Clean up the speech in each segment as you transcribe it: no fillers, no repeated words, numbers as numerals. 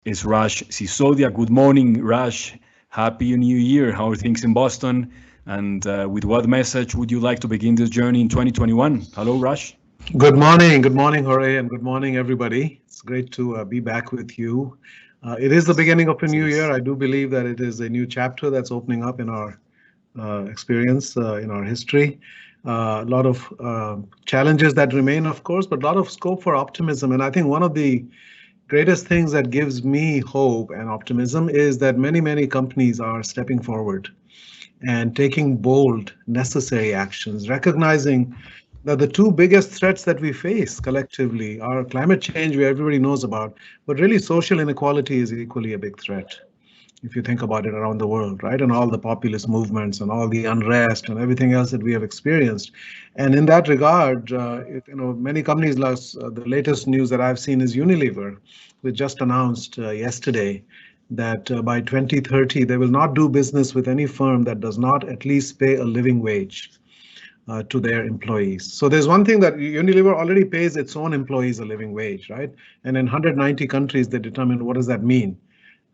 is Raj Sisodia. Good morning, Raj. Happy New Year. How are things in Boston? And with what message would you like to begin this journey in 2021? Hello, Raj. Good morning, Jorge, and good morning, everybody. It's great to be back with you. It is the beginning of a new year. I do believe that it is a new chapter that's opening up in our experience, in our history. A lot of challenges that remain, of course, but a lot of scope for optimism. And I think one of the greatest things that gives me hope and optimism is that many companies are stepping forward and taking bold, necessary actions, recognizing that the two biggest threats that we face collectively are climate change, which everybody knows about, but really social inequality is equally a big threat, if you think about it around the world, right? And all the populist movements and all the unrest and everything else that we have experienced. And in that regard, many companies, the latest news that I've seen is Unilever, which just announced yesterday that by 2030, they will not do business with any firm that does not at least pay a living wage to their employees. So there's one thing that Unilever already pays its own employees a living wage, right? And in 190 countries, they determine what does that mean?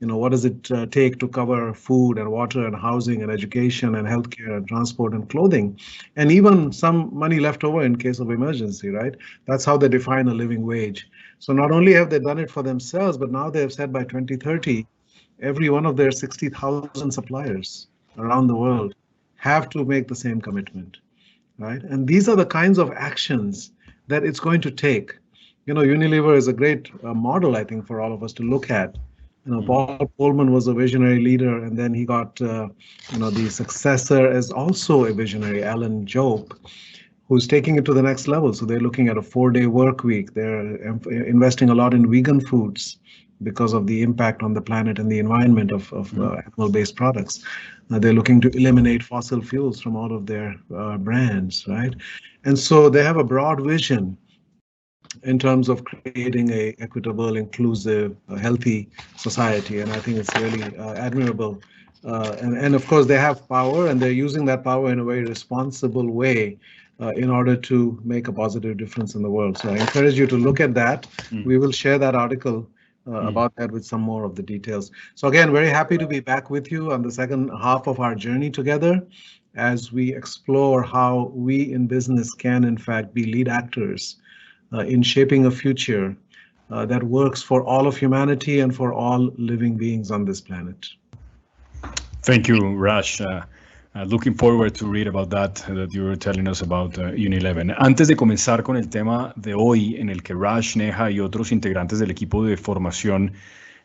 What does it take to cover food and water and housing and education and healthcare and transport and clothing, and even some money left over in case of emergency, right? That's how they define a living wage. So not only have they done it for themselves, but now they have said by 2030, every one of their 60,000 suppliers around the world have to make the same commitment. Right? And these are the kinds of actions that it's going to take. Unilever is a great model, I think, for all of us to look at. Paul Polman was a visionary leader, and then he got, the successor as also a visionary, Alan Jope, who's taking it to the next level. So they're looking at a 4-day work week. They're investing a lot in vegan foods because of the impact on the planet and the environment of animal-based products. They're looking to eliminate fossil fuels from all of their brands, right? And so they have a broad vision in terms of creating a equitable, inclusive, healthy society. And I think it's really admirable. And of course, they have power, and they're using that power in a very responsible way in order to make a positive difference in the world. So I encourage you to look at that. We will share that article about that with some more of the details. So again, very happy to be back with you on the second half of our journey together as we explore how we in business can in fact be lead actors in shaping a future that works for all of humanity and for all living beings on this planet. Thank you, Raj. Looking forward to read about that you were telling us about Unilever. Antes de comenzar con el tema de hoy, en el que Raj, Neha y otros integrantes del equipo de formación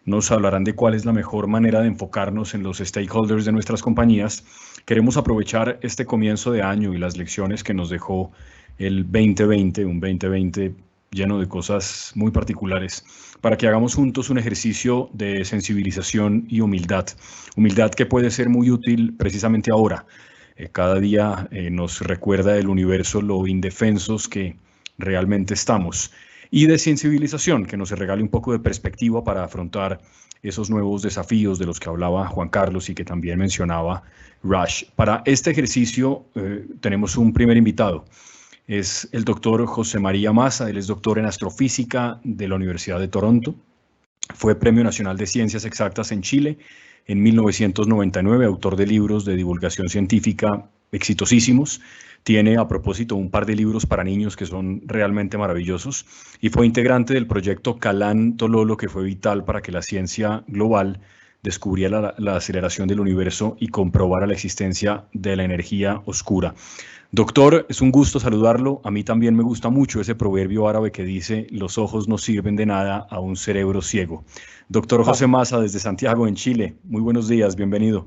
nos hablarán de cuál es la mejor manera de enfocarnos en los stakeholders de nuestras compañías, queremos aprovechar este comienzo de año y las lecciones que nos dejó el 2020, un 2020 lleno de cosas muy particulares, para que hagamos juntos un ejercicio de sensibilización y humildad. Humildad que puede ser muy útil precisamente ahora. Cada día nos recuerda el universo lo indefensos que realmente estamos. Y de sensibilización, que nos regale un poco de perspectiva para afrontar esos nuevos desafíos de los que hablaba Juan Carlos y que también mencionaba Raj. Para este ejercicio tenemos un primer invitado. Es el doctor José María Maza. Él es doctor en astrofísica de la Universidad de Toronto. Fue Premio Nacional de Ciencias Exactas en Chile en 1999, autor de libros de divulgación científica exitosísimos. Tiene a propósito un par de libros para niños que son realmente maravillosos y fue integrante del proyecto Calan Tololo, que fue vital para que la ciencia global descubriera la aceleración del universo y comprobara la existencia de la energía oscura. Doctor, es un gusto saludarlo. A mí también me gusta mucho ese proverbio árabe que dice: los ojos no sirven de nada a un cerebro ciego. Doctor José Maza, desde Santiago, en Chile. Muy buenos días, bienvenido.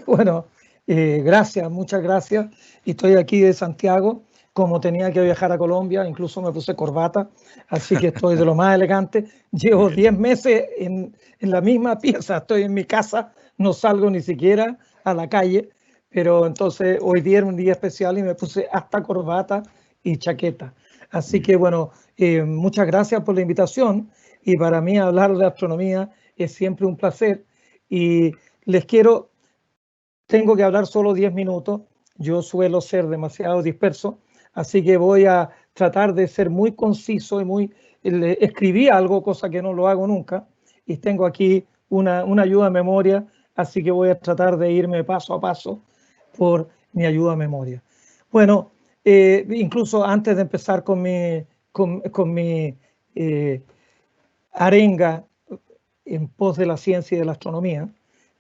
Bueno, gracias, muchas gracias. Estoy aquí de Santiago. Como tenía que viajar a Colombia, incluso me puse corbata, así que estoy de lo más elegante. Llevo 10 meses en la misma pieza, estoy en mi casa, no salgo ni siquiera a la calle, pero entonces hoy día era un día especial y me puse hasta corbata y chaqueta. Así que bueno, muchas gracias por la invitación, y para mí hablar de astronomía es siempre un placer, y tengo que hablar solo 10 minutos, yo suelo ser demasiado disperso, así que voy a tratar de ser muy conciso y escribí algo, cosa que no lo hago nunca, y tengo aquí una ayuda de memoria, así que voy a tratar de irme paso a paso por mi ayuda de memoria. Bueno, incluso antes de empezar con mi arenga en pos de la ciencia y de la astronomía,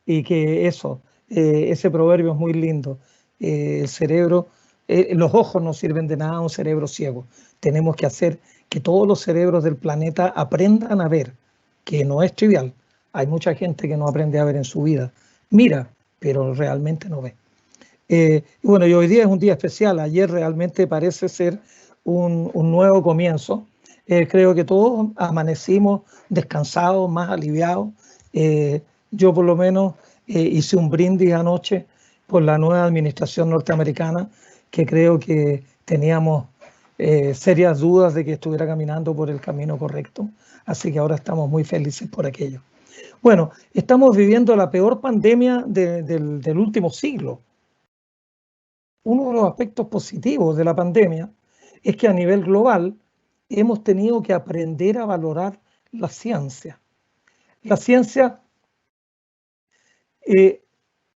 y que ese proverbio es muy lindo. El cerebro, los ojos no sirven de nada a un cerebro ciego. Tenemos que hacer que todos los cerebros del planeta aprendan a ver, que no es trivial. Hay mucha gente que no aprende a ver en su vida. Mira, pero realmente no ve. Bueno, y hoy día es un día especial. Ayer realmente parece ser un nuevo comienzo. Creo que todos amanecimos descansados, más aliviados. Yo por lo menos hice un brindis anoche por la nueva administración norteamericana, que creo que teníamos serias dudas de que estuviera caminando por el camino correcto. Así que ahora estamos muy felices por aquello. Bueno, estamos viviendo la peor pandemia del último siglo. Uno de los aspectos positivos de la pandemia es que a nivel global hemos tenido que aprender a valorar la ciencia. La ciencia,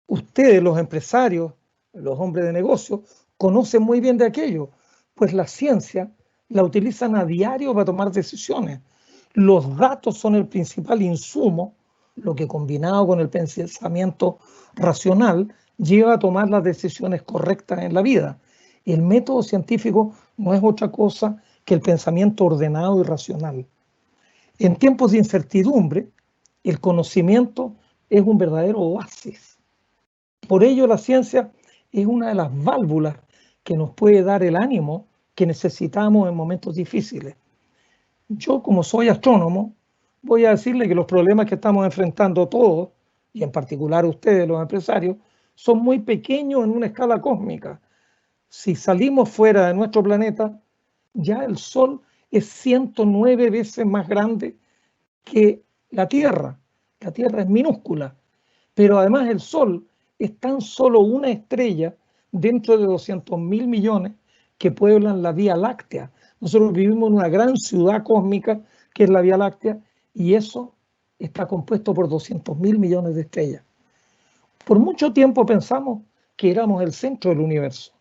ustedes, los empresarios, los hombres de negocio, conocen muy bien de aquello, pues la ciencia la utilizan a diario para tomar decisiones. Los datos son el principal insumo, lo que combinado con el pensamiento racional lleva a tomar las decisiones correctas en la vida. El método científico no es otra cosa que el pensamiento ordenado y racional. En tiempos de incertidumbre, el conocimiento es un verdadero oasis. Por ello, la ciencia es una de las válvulas que nos puede dar el ánimo que necesitamos en momentos difíciles. Yo, como soy astrónomo, voy a decirle que los problemas que estamos enfrentando todos, y en particular ustedes, los empresarios, son muy pequeños en una escala cósmica. Si salimos fuera de nuestro planeta, ya el Sol es 109 veces más grande que la Tierra. La Tierra es minúscula, pero además el Sol es tan solo una estrella dentro de 200.000 millones que pueblan la Vía Láctea. Nosotros vivimos en una gran ciudad cósmica que es la Vía Láctea, y eso está compuesto por 200.000 millones de estrellas. Por mucho tiempo pensamos que éramos el centro del universo.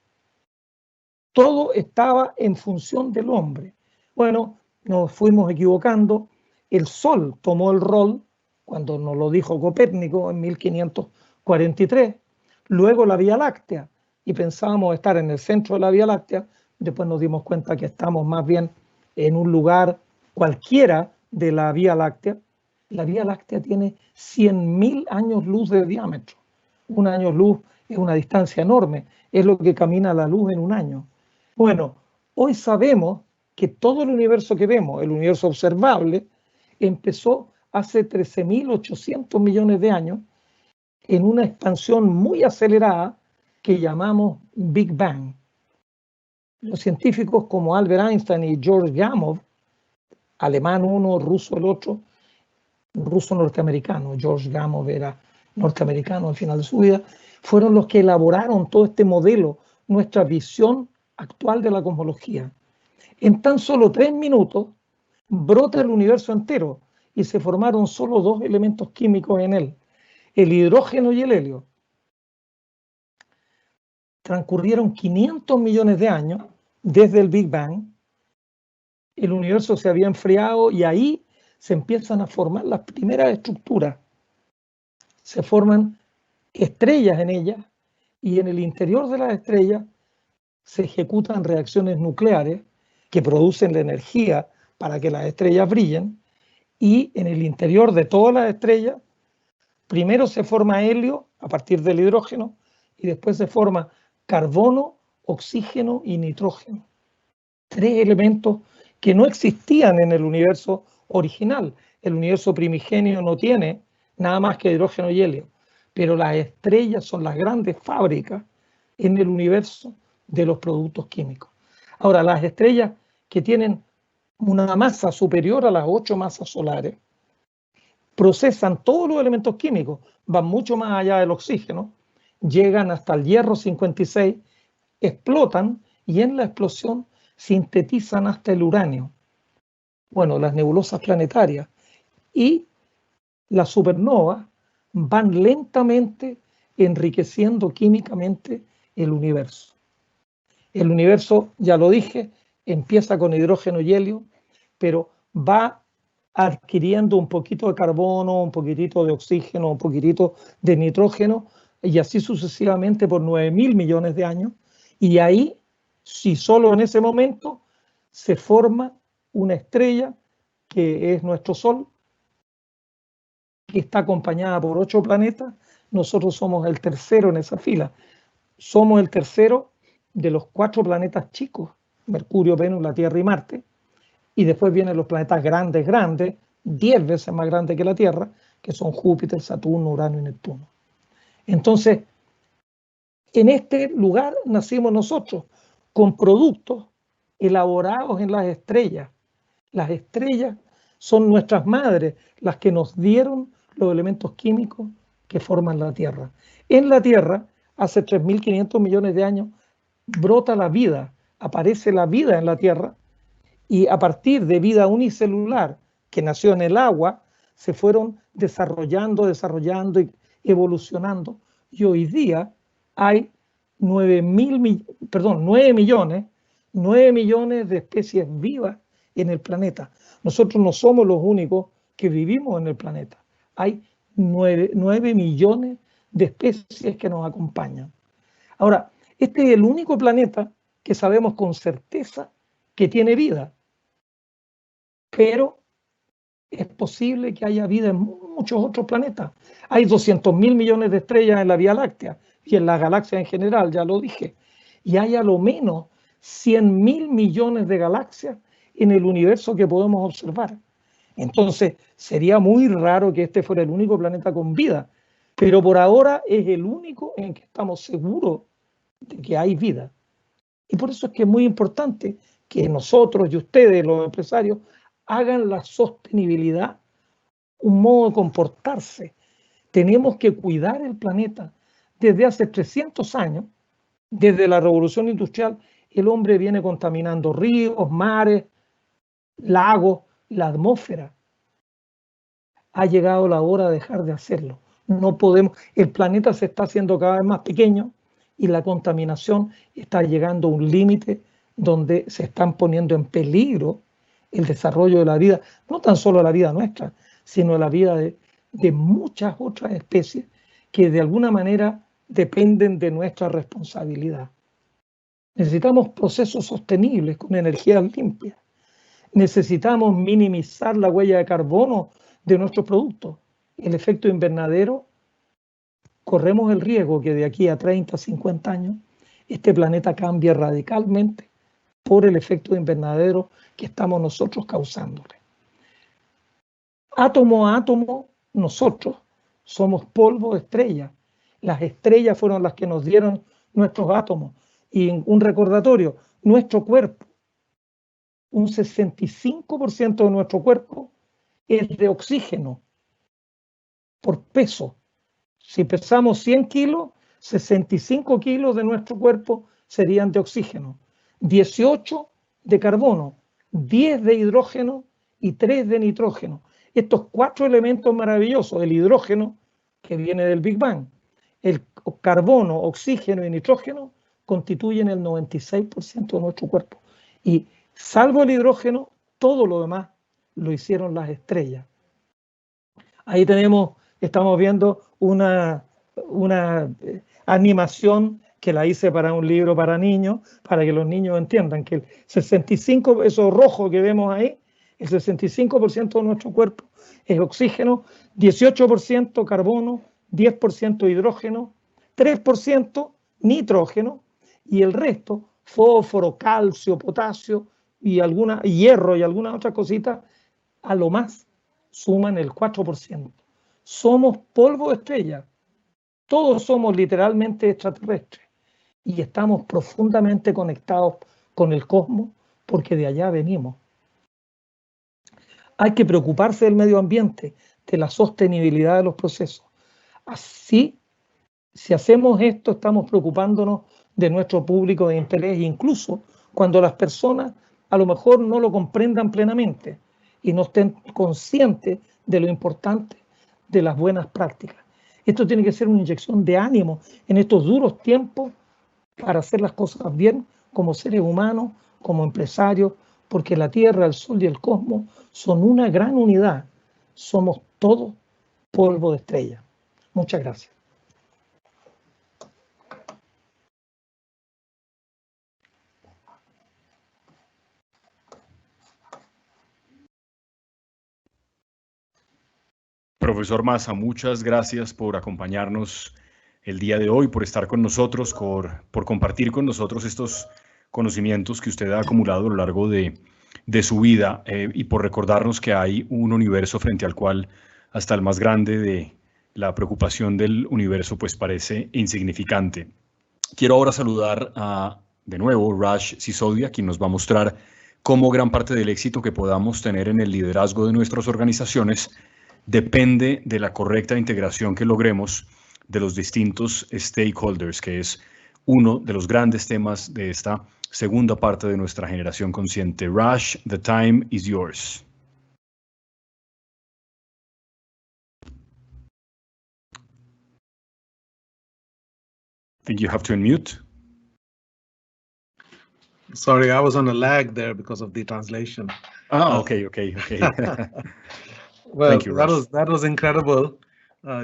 Todo estaba en función del hombre. Bueno, nos fuimos equivocando. El Sol tomó el rol cuando nos lo dijo Copérnico en 1543. Luego la Vía Láctea, y pensábamos estar en el centro de la Vía Láctea. Después nos dimos cuenta que estamos más bien en un lugar cualquiera de la Vía Láctea. La Vía Láctea tiene 100.000 años luz de diámetro. Un año luz es una distancia enorme, es lo que camina la luz en un año. Bueno, hoy sabemos que todo el universo que vemos, el universo observable, empezó hace 13.800 millones de años en una expansión muy acelerada que llamamos Big Bang. Los científicos como Albert Einstein y George Gamow, alemán uno, ruso el otro, ruso norteamericano, George Gamow era norteamericano al final de su vida, fueron los que elaboraron todo este modelo, nuestra visión actual de la cosmología. En tan solo 3 minutos brota el universo entero y se formaron solo 2 elementos químicos en él, el hidrógeno y el helio. Transcurrieron 500 millones de años desde el Big Bang. El universo se había enfriado y ahí se empiezan a formar las primeras estructuras. Se forman estrellas en ellas, y en el interior de las estrellas se ejecutan reacciones nucleares que producen la energía para que las estrellas brillen, y en el interior de todas las estrellas primero se forma helio a partir del hidrógeno y después se forma carbono, oxígeno y nitrógeno. 3 elementos que no existían en el universo original. El universo primigenio no tiene nada más que hidrógeno y helio, pero las estrellas son las grandes fábricas en el universo de los productos químicos. Ahora, las estrellas que tienen una masa superior a las 8 masas solares procesan todos los elementos químicos, van mucho más allá del oxígeno, llegan hasta el hierro 56, explotan, y en la explosión sintetizan hasta el uranio. Bueno, las nebulosas planetarias y las supernovas van lentamente enriqueciendo químicamente el universo. El universo, ya lo dije, empieza con hidrógeno y helio, pero va adquiriendo un poquito de carbono, un poquitito de oxígeno, un poquitito de nitrógeno, y así sucesivamente por 9.000 millones de años. Y ahí, si solo en ese momento, se forma una estrella que es nuestro Sol, que está acompañada por 8 planetas. Nosotros somos el tercero en esa fila. Somos el tercero de los 4 planetas chicos, Mercurio, Venus, la Tierra y Marte. Y después vienen los planetas grandes, 10 veces más grandes que la Tierra, que son Júpiter, Saturno, Urano y Neptuno. Entonces, en este lugar nacimos nosotros, con productos elaborados en las estrellas. Las estrellas son nuestras madres, las que nos dieron los elementos químicos que forman la Tierra. En la Tierra, hace 3.500 millones de años, brota la vida, aparece la vida en la Tierra, y a partir de vida unicelular que nació en el agua, se fueron desarrollando y evolucionando. Y hoy día hay 9 millones de especies vivas en el planeta. Nosotros no somos los únicos que vivimos en el planeta. Hay 9 millones de especies que nos acompañan. Ahora, este es el único planeta que sabemos con certeza que tiene vida. Pero es posible que haya vida en muchos otros planetas. Hay 200.000 millones de estrellas en la Vía Láctea y en la galaxia en general, ya lo dije. Y hay a lo menos 100.000 millones de galaxias en el universo que podemos observar. Entonces, sería muy raro que este fuera el único planeta con vida, pero por ahora es el único en que estamos seguros de que hay vida. Y por eso es que es muy importante que nosotros y ustedes, los empresarios, hagan la sostenibilidad un modo de comportarse. Tenemos que cuidar el planeta. Desde hace 300 años, desde la Revolución Industrial, el hombre viene contaminando ríos, mares, lagos, la atmósfera. Ha llegado la hora de dejar de hacerlo. No podemos, el planeta se está haciendo cada vez más pequeño y la contaminación está llegando a un límite donde se están poniendo en peligro el desarrollo de la vida, no tan solo la vida nuestra, sino la vida de muchas otras especies que de alguna manera dependen de nuestra responsabilidad. Necesitamos procesos sostenibles con energías limpias. Necesitamos minimizar la huella de carbono de nuestros productos. El efecto invernadero, corremos el riesgo que de aquí a 30, 50 años, este planeta cambie radicalmente por el efecto invernadero que estamos nosotros causándole. Átomo a átomo, nosotros somos polvo de estrella. Las estrellas fueron las que nos dieron nuestros átomos. Y un recordatorio, nuestro cuerpo, un 65% de nuestro cuerpo es de oxígeno por peso. Si pesamos 100 kilos, 65 kilos de nuestro cuerpo serían de oxígeno, 18 de carbono, 10 de hidrógeno y 3 de nitrógeno. Estos 4 elementos maravillosos, el hidrógeno, que viene del Big Bang, el carbono, oxígeno y nitrógeno, constituyen el 96% de nuestro cuerpo. Y salvo el hidrógeno, todo lo demás lo hicieron las estrellas. Ahí estamos viendo una animación que la hice para un libro para niños, para que los niños entiendan que el 65%, eso rojo que vemos ahí, el 65% de nuestro cuerpo es oxígeno, 18% carbono, 10% hidrógeno, 3% nitrógeno y el resto, fósforo, calcio, potasio y hierro y algunas otras cositas, a lo más suman el 4%. Somos polvo de estrella. Todos somos literalmente extraterrestres y estamos profundamente conectados con el cosmos porque de allá venimos. Hay que preocuparse del medio ambiente, de la sostenibilidad de los procesos. Así, si hacemos esto, estamos preocupándonos de nuestro público de interés, incluso cuando las personas a lo mejor no lo comprendan plenamente y no estén conscientes de lo importante de las buenas prácticas. Esto tiene que ser una inyección de ánimo en estos duros tiempos para hacer las cosas bien como seres humanos, como empresarios, porque la Tierra, el Sol y el cosmos son una gran unidad. Somos todos polvo de estrella. Muchas gracias. Profesor Massa, muchas gracias por acompañarnos el día de hoy, por estar con nosotros, por compartir con nosotros estos conocimientos que usted ha acumulado a lo largo de su vida y por recordarnos que hay un universo frente al cual hasta el más grande de la preocupación del universo pues parece insignificante. Quiero ahora saludar de nuevo Raj Sisodia, quien nos va a mostrar cómo gran parte del éxito que podamos tener en el liderazgo de nuestras organizaciones depende de la correcta integración que logremos de los distintos stakeholders, que es uno de los grandes temas de esta segunda parte de nuestra generación consciente. Raj, the time is yours. I think you have to unmute. Sorry, I was on a lag there because of the translation. Okay. Well, Thank you, Raj. that was incredible.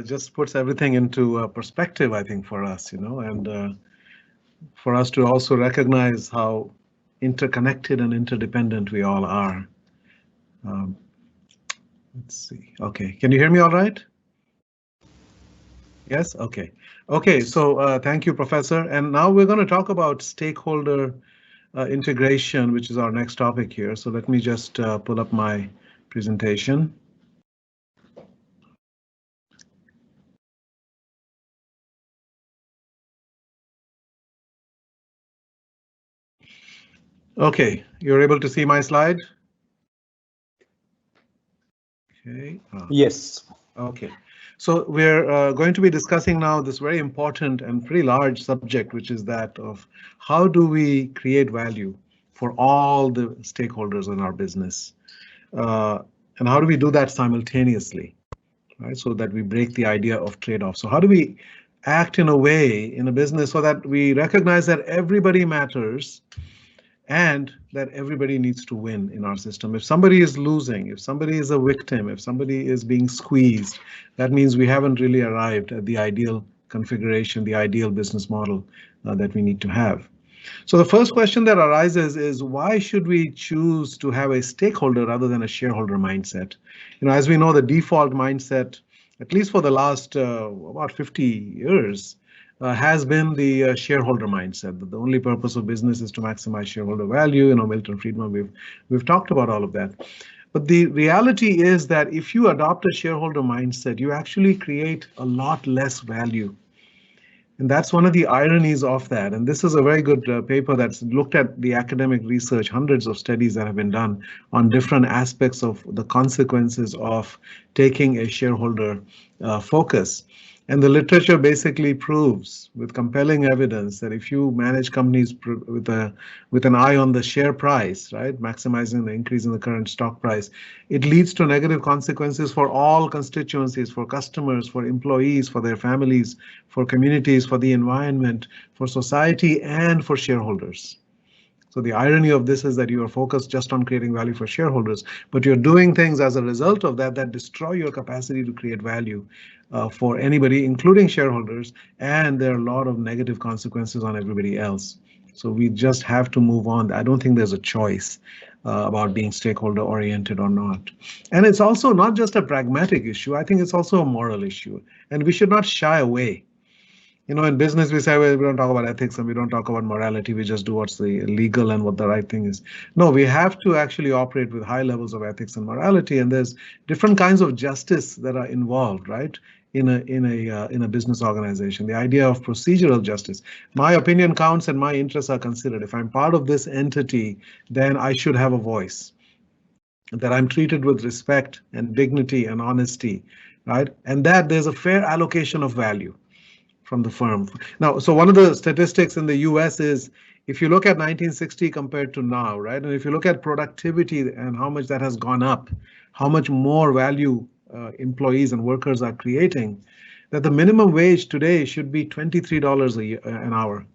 Just puts everything into perspective, I think, for us, and for us to also recognize how interconnected and interdependent we all are. Let's see. Okay, can you hear me all right? Yes? Okay. So thank you, Professor. And now we're going to talk about stakeholder integration, which is our next topic here. So let me just pull up my presentation. Okay, you're able to see my slide? Okay. Yes. Okay. So we're going to be discussing now this very important and pretty large subject, which is that of how do we create value for all the stakeholders in our business, and how do we do that simultaneously, right? So that we break the idea of trade-off. So how do we act in a way in a business so that we recognize that everybody matters and that everybody needs to win in our system. If somebody is losing, if somebody is a victim, if somebody is being squeezed, that means we haven't really arrived at the ideal configuration, the ideal business model that we need to have. So the first question that arises is, why should we choose to have a stakeholder rather than a shareholder mindset? As we know, the default mindset, at least for the last about 50 years, has been the shareholder mindset, that the only purpose of business is to maximize shareholder value. Milton Friedman, we've talked about all of that. But the reality is that if you adopt a shareholder mindset, you actually create a lot less value. And that's one of the ironies of that. And this is a very good paper that's looked at the academic research, hundreds of studies that have been done on different aspects of the consequences of taking a shareholder focus. And the literature basically proves with compelling evidence that if you manage companies with an eye on the share price, right, maximizing the increase in the current stock price, it leads to negative consequences for all constituencies, for customers, for employees, for their families, for communities, for the environment, for society, and for shareholders. So the irony of this is that you are focused just on creating value for shareholders, but you're doing things as a result of that destroy your capacity to create value for anybody, including shareholders, and there are a lot of negative consequences on everybody else. So we just have to move on. I don't think there's a choice about being stakeholder oriented or not. And it's also not just a pragmatic issue. I think it's also a moral issue, and we should not shy away. In business, we say, well, we don't talk about ethics and we don't talk about morality. We just do what's the legal and what the right thing is. No, we have to actually operate with high levels of ethics and morality. And there's different kinds of justice that are involved, right? In a business organization, the idea of procedural justice. My opinion counts and my interests are considered. If I'm part of this entity, then I should have a voice. That I'm treated with respect and dignity and honesty, right? And that there's a fair allocation of value from the firm. Now, so one of the statistics in the US is if you look at 1960 compared to now, right, and if you look at productivity and how much that has gone up, how much more value employees and workers are creating, that the minimum wage today should be $23 an hour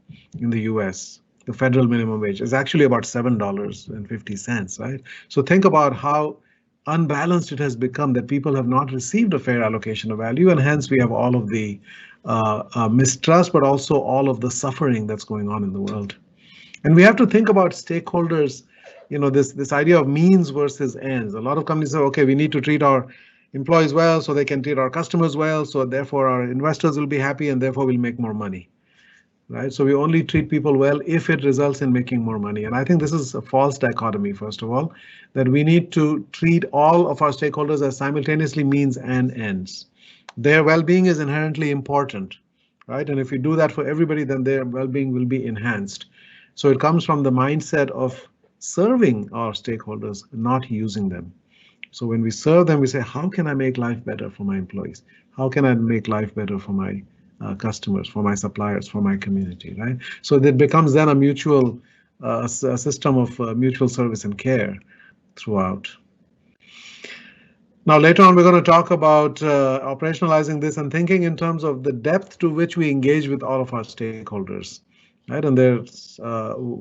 in the US. The federal minimum wage is actually about $7.50, right? So think about how unbalanced it has become, that people have not received a fair allocation of value, and hence we have all of the mistrust, but also all of the suffering that's going on in the world. And we have to think about stakeholders, this idea of means versus ends. A lot of companies say, okay, we need to treat our employees well so they can treat our customers well, so therefore our investors will be happy and therefore we'll make more money. Right? So we only treat people well if it results in making more money. And I think this is a false dichotomy, first of all, that we need to treat all of our stakeholders as simultaneously means and ends. Their well-being is inherently important, right? And if we do that for everybody, then their well-being will be enhanced. So it comes from the mindset of serving our stakeholders, not using them. So when we serve them, we say, how can I make life better for my employees? How can I make life better for my customers, for my suppliers, for my community, right? So that becomes then a mutual a system of mutual service and care throughout. Now, later on, we're going to talk about operationalizing this and thinking in terms of the depth to which we engage with all of our stakeholders, right? And there's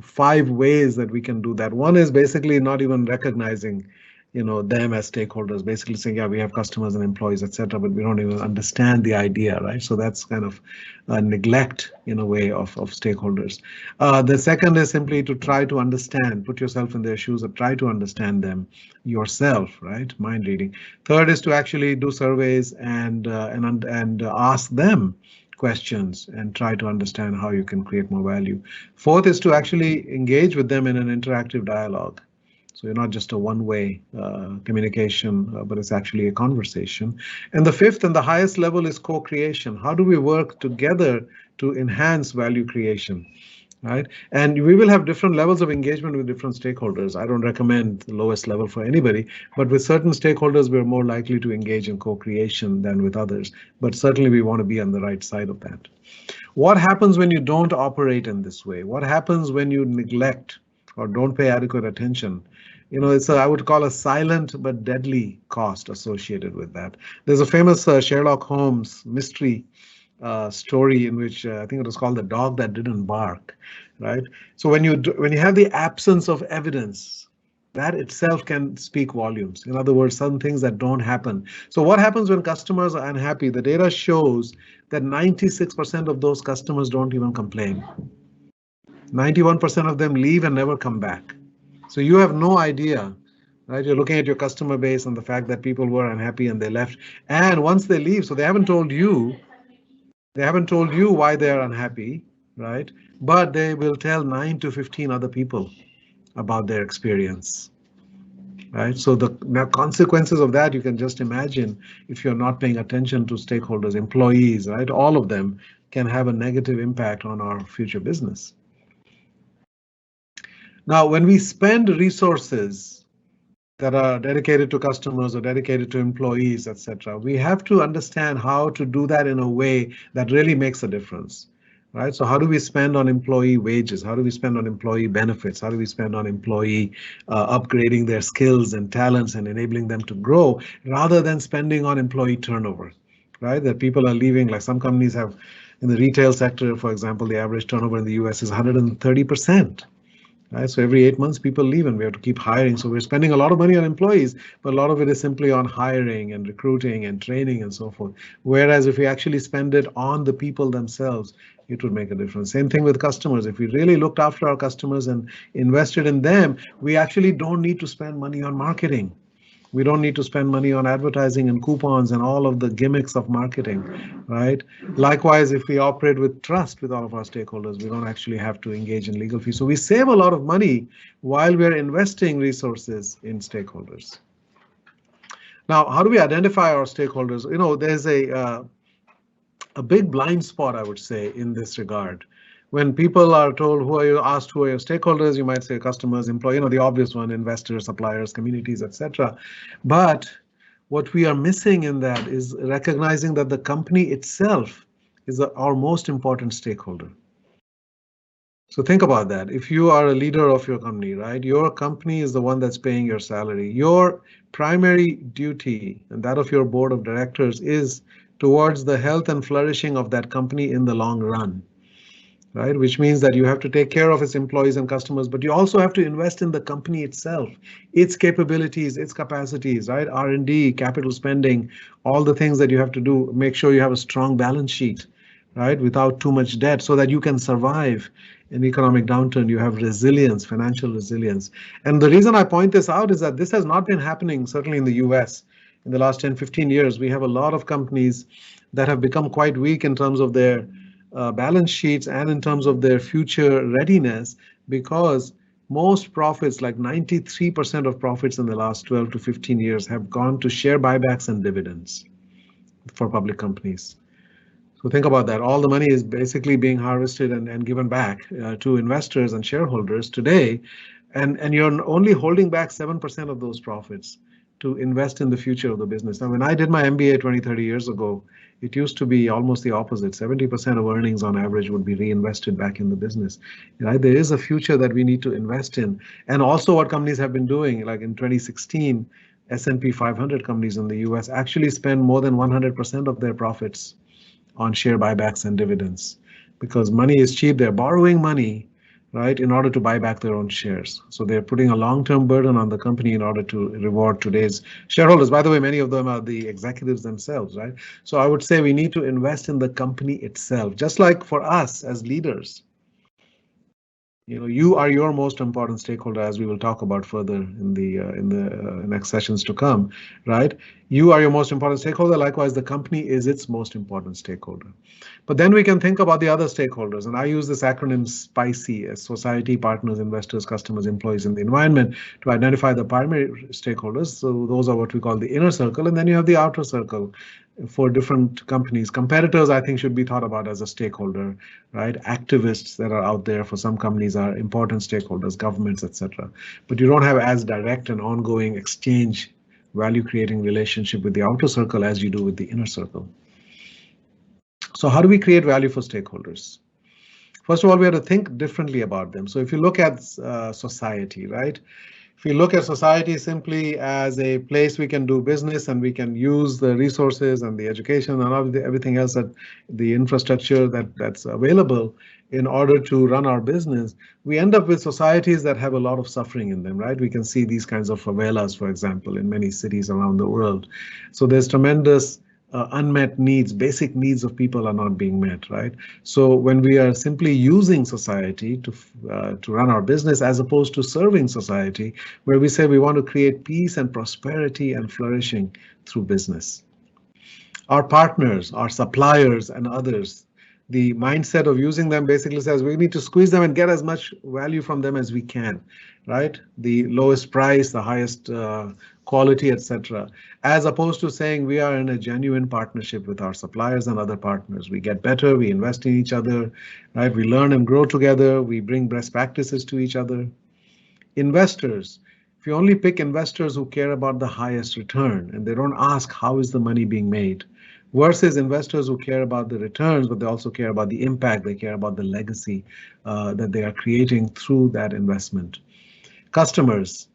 5 ways that we can do that. One is basically not even recognizing them as stakeholders, basically saying, yeah, we have customers and employees, etc., but we don't even understand the idea, right? So that's kind of neglect in a way of stakeholders. The second is simply to try to understand, put yourself in their shoes, or try to understand them yourself, right? Mind reading. Third is to actually do surveys and ask them questions and try to understand how you can create more value. Fourth is to actually engage with them in an interactive dialogue. So you're not just a one-way communication, but it's actually a conversation. And the fifth and the highest level is co-creation. How do we work together to enhance value creation, right? And we will have different levels of engagement with different stakeholders. I don't recommend the lowest level for anybody, but with certain stakeholders, we're more likely to engage in co-creation than with others. But certainly we want to be on the right side of that. What happens when you don't operate in this way? What happens when you neglect or don't pay adequate attention? It's I would call a silent but deadly cost associated with that. There's a famous Sherlock Holmes mystery story in which I think it was called The Dog That Didn't Bark, right? So when you have the absence of evidence, that itself can speak volumes. In other words, some things that don't happen. So what happens when customers are unhappy? The data shows that 96% of those customers don't even complain. 91% of them leave and never come back. So you have no idea, right? You're looking at your customer base and the fact that people were unhappy and they left. And once they leave, so they haven't told you why they're unhappy, right? But they will tell 9 to 15 other people about their experience, right? So the consequences of that, you can just imagine if you're not paying attention to stakeholders, employees, right? All of them can have a negative impact on our future business. Now, when we spend resources that are dedicated to customers or dedicated to employees, etc., we have to understand how to do that in a way that really makes a difference, right? So how do we spend on employee wages? How do we spend on employee benefits? How do we spend on employee upgrading their skills and talents and enabling them to grow, rather than spending on employee turnover, right? That people are leaving, like some companies have in the retail sector, for example, the average turnover in the US is 130%. Right? So every 8 months people leave and we have to keep hiring. So we're spending a lot of money on employees, but a lot of it is simply on hiring and recruiting and training and so forth. Whereas if we actually spend it on the people themselves, it would make a difference. Same thing with customers. If we really looked after our customers and invested in them, we actually don't need to spend money on marketing. We don't need to spend money on advertising and coupons and all of the gimmicks of marketing, right? Likewise, if we operate with trust with all of our stakeholders, we don't actually have to engage in legal fees. So we save a lot of money while we're investing resources in stakeholders. Now, how do we identify our stakeholders? There's a big blind spot, I would say, in this regard. When people are told who are your stakeholders, you might say customers, employees, the obvious one, investors, suppliers, communities, etc. But what we are missing in that is recognizing that the company itself is our most important stakeholder. So think about that. If you are a leader of your company, right? Your company is the one that's paying your salary. Your primary duty and that of your board of directors is towards the health and flourishing of that company in the long run, right? Which means that you have to take care of its employees and customers, but you also have to invest in the company itself, its capabilities, its capacities, right? R&D, capital spending, all the things that you have to do. Make sure you have a strong balance sheet, right? Without too much debt so that you can survive an economic downturn. You have resilience, financial resilience. And the reason I point this out is that this has not been happening, certainly in the US. In the last 10, 15 years, we have a lot of companies that have become quite weak in terms of their balance sheets and in terms of their future readiness, because most profits, like 93% of profits in the last 12 to 15 years, have gone to share buybacks and dividends for public companies. So think about that. All the money is basically being harvested and given back to investors and shareholders today, and you're only holding back 7% of those profits to invest in the future of the business. Now, when I did my MBA 20, 30 years ago, it used to be almost the opposite. 70% of earnings on average would be reinvested back in the business. Right? There is a future that we need to invest in. And also what companies have been doing, like in 2016, S&P 500 companies in the US actually spend more than 100% of their profits on share buybacks and dividends, because money is cheap. They're borrowing money, right, in order to buy back their own shares. So they're putting a long-term burden on the company in order to reward today's shareholders. By the way, many of them are the executives themselves, right? So I would say we need to invest in the company itself, just like for us as leaders. You are your most important stakeholder, as we will talk about further in the next sessions to come, right? You are your most important stakeholder. Likewise, the company is its most important stakeholder. But then we can think about the other stakeholders, and I use this acronym SPICY as society, partners, investors, customers, employees, and the environment to identify the primary stakeholders. So those are what we call the inner circle, and then you have the outer circle for different companies. Competitors, I think, should be thought about as a stakeholder, right? Activists that are out there for some companies are important stakeholders, governments, etc. But you don't have as direct and ongoing exchange, value-creating relationship with the outer circle as you do with the inner circle. So how do we create value for stakeholders? First of all, we have to think differently about them. So if you look at society, right? If we look at society simply as a place we can do business and we can use the resources and the education and everything else, that the infrastructure that's available in order to run our business, we end up with societies that have a lot of suffering in them, right? We can see these kinds of favelas, for example, in many cities around the world. So there's tremendous unmet needs, basic needs of people are not being met, right? So when we are simply using society to run our business as opposed to serving society, where we say we want to create peace and prosperity and flourishing through business. Our partners, our suppliers and others, the mindset of using them basically says we need to squeeze them and get as much value from them as we can, right? The lowest price, the highest quality, etc. As opposed to saying we are in a genuine partnership with our suppliers and other partners. We get better, we invest in each other, right? We learn and grow together, we bring best practices to each other. Investors, if you only pick investors who care about the highest return and they don't ask how is the money being made, versus investors who care about the returns, but they also care about the impact, they care about the legacy that they are creating through that investment. Customers,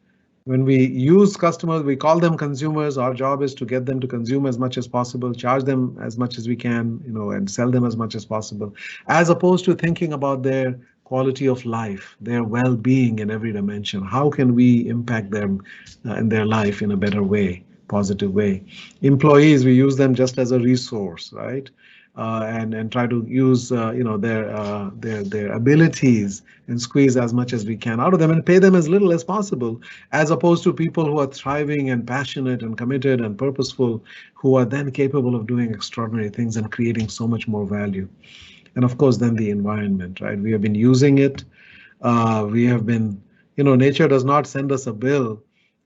when we use customers, we call them consumers. Our job is to get them to consume as much as possible, charge them as much as we can, and sell them as much as possible, as opposed to thinking about their quality of life, their well-being in every dimension. How can we impact them in their life in a better way? Positive way. Employees, we use them just as a resource, right? And try to use their abilities and squeeze as much as we can out of them and pay them as little as possible, as opposed to people who are thriving and passionate and committed and purposeful, who are then capable of doing extraordinary things and creating so much more value. And of course, then the environment, right? We have been using it. We have been, nature does not send us a bill,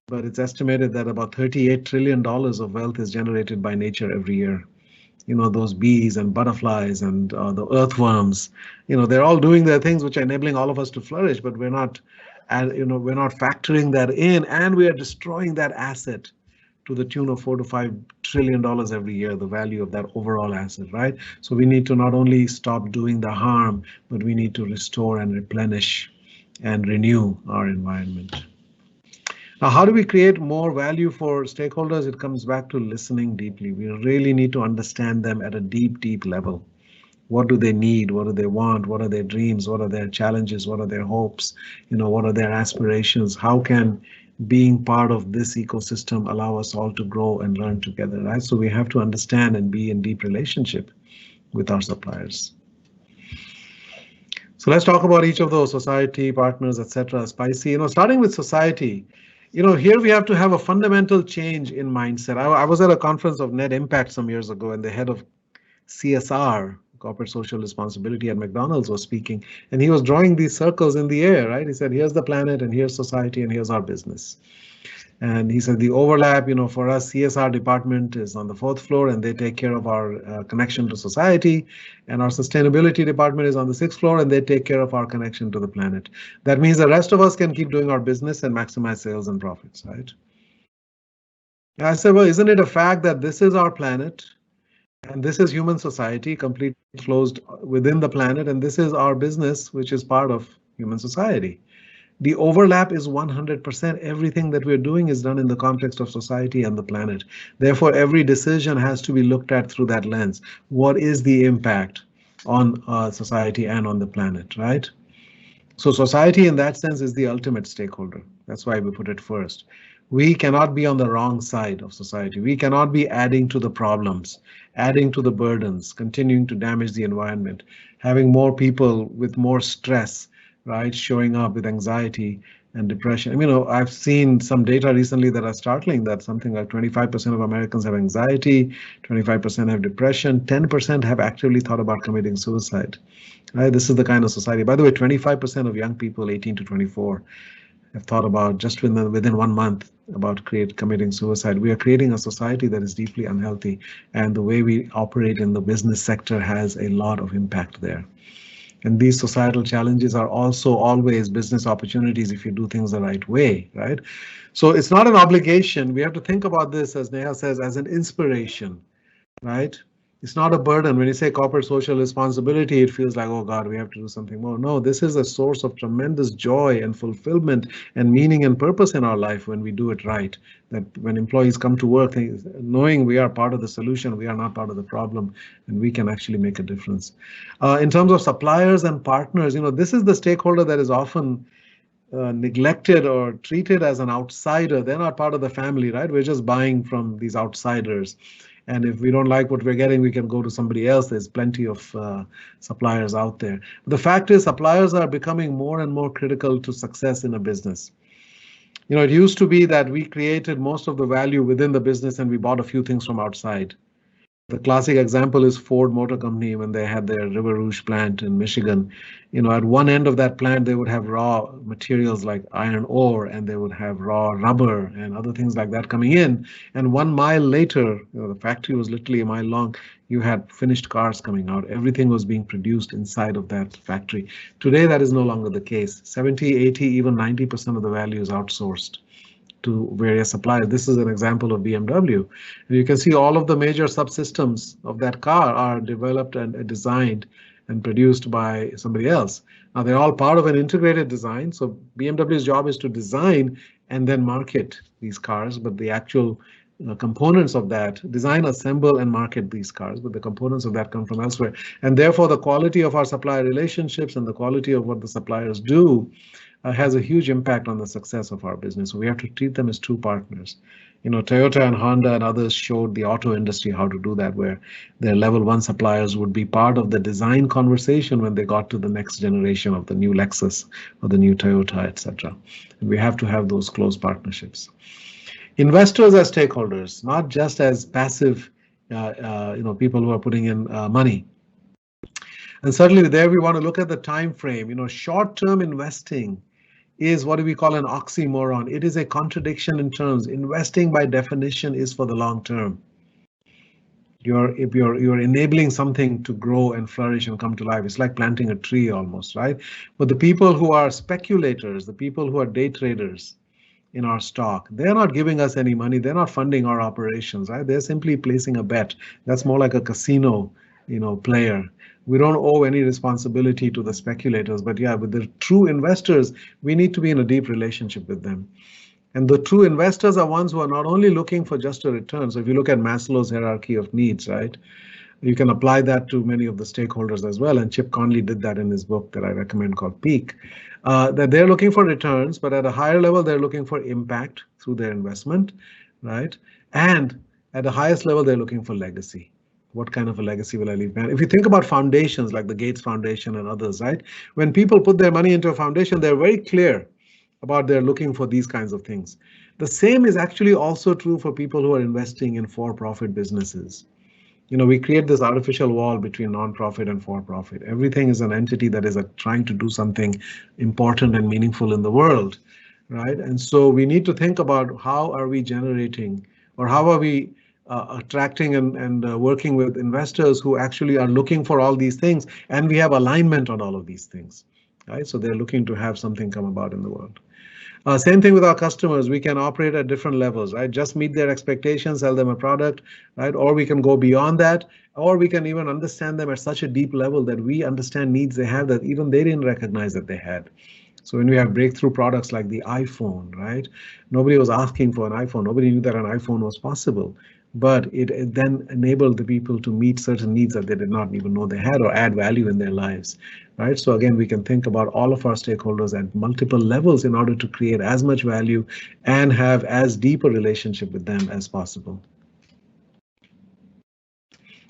but it's estimated that about $38 trillion of wealth is generated by nature every year. Those bees and butterflies and the earthworms, they're all doing their things which are enabling all of us to flourish, but we're not factoring that in, and we are destroying that asset to the tune of $4 to $5 trillion every year, the value of that overall asset, right? So we need to not only stop doing the harm, but we need to restore and replenish and renew our environment. Now, how do we create more value for stakeholders? It comes back to listening deeply. We really need to understand them at a deep, deep level. What do they need? What do they want? What are their dreams? What are their challenges? What are their hopes? What are their aspirations? How can being part of this ecosystem allow us all to grow and learn together, right? So we have to understand and be in deep relationship with our suppliers. So let's talk about each of those: society, partners, etc. Spicy. Starting with society. Here we have to have a fundamental change in mindset. I was at a conference of Net Impact some years ago, and the head of CSR, corporate social responsibility at McDonald's, was speaking, and he was drawing these circles in the air, right? He said, here's the planet, and here's society, and here's our business. And he said the overlap, for us, CSR department is on the 4th floor, and they take care of our connection to society. And our sustainability department is on the 6th floor, and they take care of our connection to the planet. That means the rest of us can keep doing our business and maximize sales and profits, right? And I said, well, isn't it a fact that this is our planet, and this is human society, completely closed within the planet, and this is our business, which is part of human society? The overlap is 100%. Everything that we're doing is done in the context of society and the planet. Therefore, every decision has to be looked at through that lens. What is the impact on society and on the planet, right? So society in that sense is the ultimate stakeholder. That's why we put it first. We cannot be on the wrong side of society. We cannot be adding to the problems, adding to the burdens, continuing to damage the environment, having more people with more stress, right, showing up with anxiety and depression. I've seen some data recently that are startling, that something like 25% of Americans have anxiety, 25% have depression, 10% have actively thought about committing suicide. Right? This is the kind of society. By the way, 25% of young people 18 to 24 have thought about, just within 1 month, about committing suicide. We are creating a society that is deeply unhealthy, and the way we operate in the business sector has a lot of impact there. And these societal challenges are also always business opportunities if you do things the right way, right? So it's not an obligation. We have to think about this, as Neha says, as an inspiration, right? It's not a burden. When you say corporate social responsibility, it feels like, oh God, we have to do something more. No, this is a source of tremendous joy and fulfillment and meaning and purpose in our life when we do it right. That when employees come to work, knowing we are part of the solution, we are not part of the problem, and we can actually make a difference. In terms of suppliers and partners, this is the stakeholder that is often neglected or treated as an outsider. They're not part of the family, right? We're just buying from these outsiders. And if we don't like what we're getting, we can go to somebody else. There's plenty of suppliers out there. The fact is, suppliers are becoming more and more critical to success in a business. It used to be that we created most of the value within the business and we bought a few things from outside. The classic example is Ford Motor Company when they had their River Rouge plant in Michigan. At one end of that plant, they would have raw materials like iron ore, and they would have raw rubber and other things like that coming in. And 1 mile later, the factory was literally a mile long, you had finished cars coming out. Everything was being produced inside of that factory. Today, that is no longer the case. 70, 80, even 90% of the value is outsourced to various suppliers. This is an example of BMW. And you can see all of the major subsystems of that car are developed and designed and produced by somebody else. Now they're all part of an integrated design. So BMW's job is to design and then market these cars, but the actual components of that, design, assemble, and market these cars, but the components of that come from elsewhere. And therefore the quality of our supplier relationships and the quality of what the suppliers do has a huge impact on the success of our business. So we have to treat them as true partners. Toyota and Honda and others showed the auto industry how to do that, where their level 1 suppliers would be part of the design conversation when they got to the next generation of the new Lexus or the new Toyota, etc. And we have to have those close partnerships. Investors as stakeholders, not just as passive, people who are putting in money. And certainly there we want to look at the time frame. Short-term investing is what we call an oxymoron. It is a contradiction in terms. Investing by definition is for the long term. You're enabling something to grow and flourish and come to life. It's like planting a tree almost, right? But the people who are speculators, the people who are day traders, in our stock, they're not giving us any money. They're not funding our operations, right? They're simply placing a bet. That's more like a casino, player. We don't owe any responsibility to the speculators, but yeah, with the true investors, we need to be in a deep relationship with them. And the true investors are ones who are not only looking for just a return. So if you look at Maslow's hierarchy of needs, right? You can apply that to many of the stakeholders as well. And Chip Conley did that in his book that I recommend called Peak. That they're looking for returns, but at a higher level, they're looking for impact through their investment, right? And at the highest level, they're looking for legacy. What kind of a legacy will I leave behind? If you think about foundations like the Gates Foundation and others, right? When people put their money into a foundation, they're very clear about they're looking for these kinds of things. The same is actually also true for people who are investing in for-profit businesses. We create this artificial wall between non-profit and for-profit. Everything is an entity that is trying to do something important and meaningful in the world, right? And so we need to think about how are we generating, or how are we attracting and working with investors who actually are looking for all these things, and we have alignment on all of these things, right? So they're looking to have something come about in the world. Same thing with our customers. We can operate at different levels, right? Just meet their expectations, sell them a product, right? Or we can go beyond that, or we can even understand them at such a deep level that we understand needs they have that even they didn't recognize that they had. So when we have breakthrough products like the iPhone, right? Nobody was asking for an iPhone. Nobody knew that an iPhone was possible. But it then enabled the people to meet certain needs that they did not even know they had or add value in their lives, right? So again, we can think about all of our stakeholders at multiple levels in order to create as much value and have as deep a relationship with them as possible.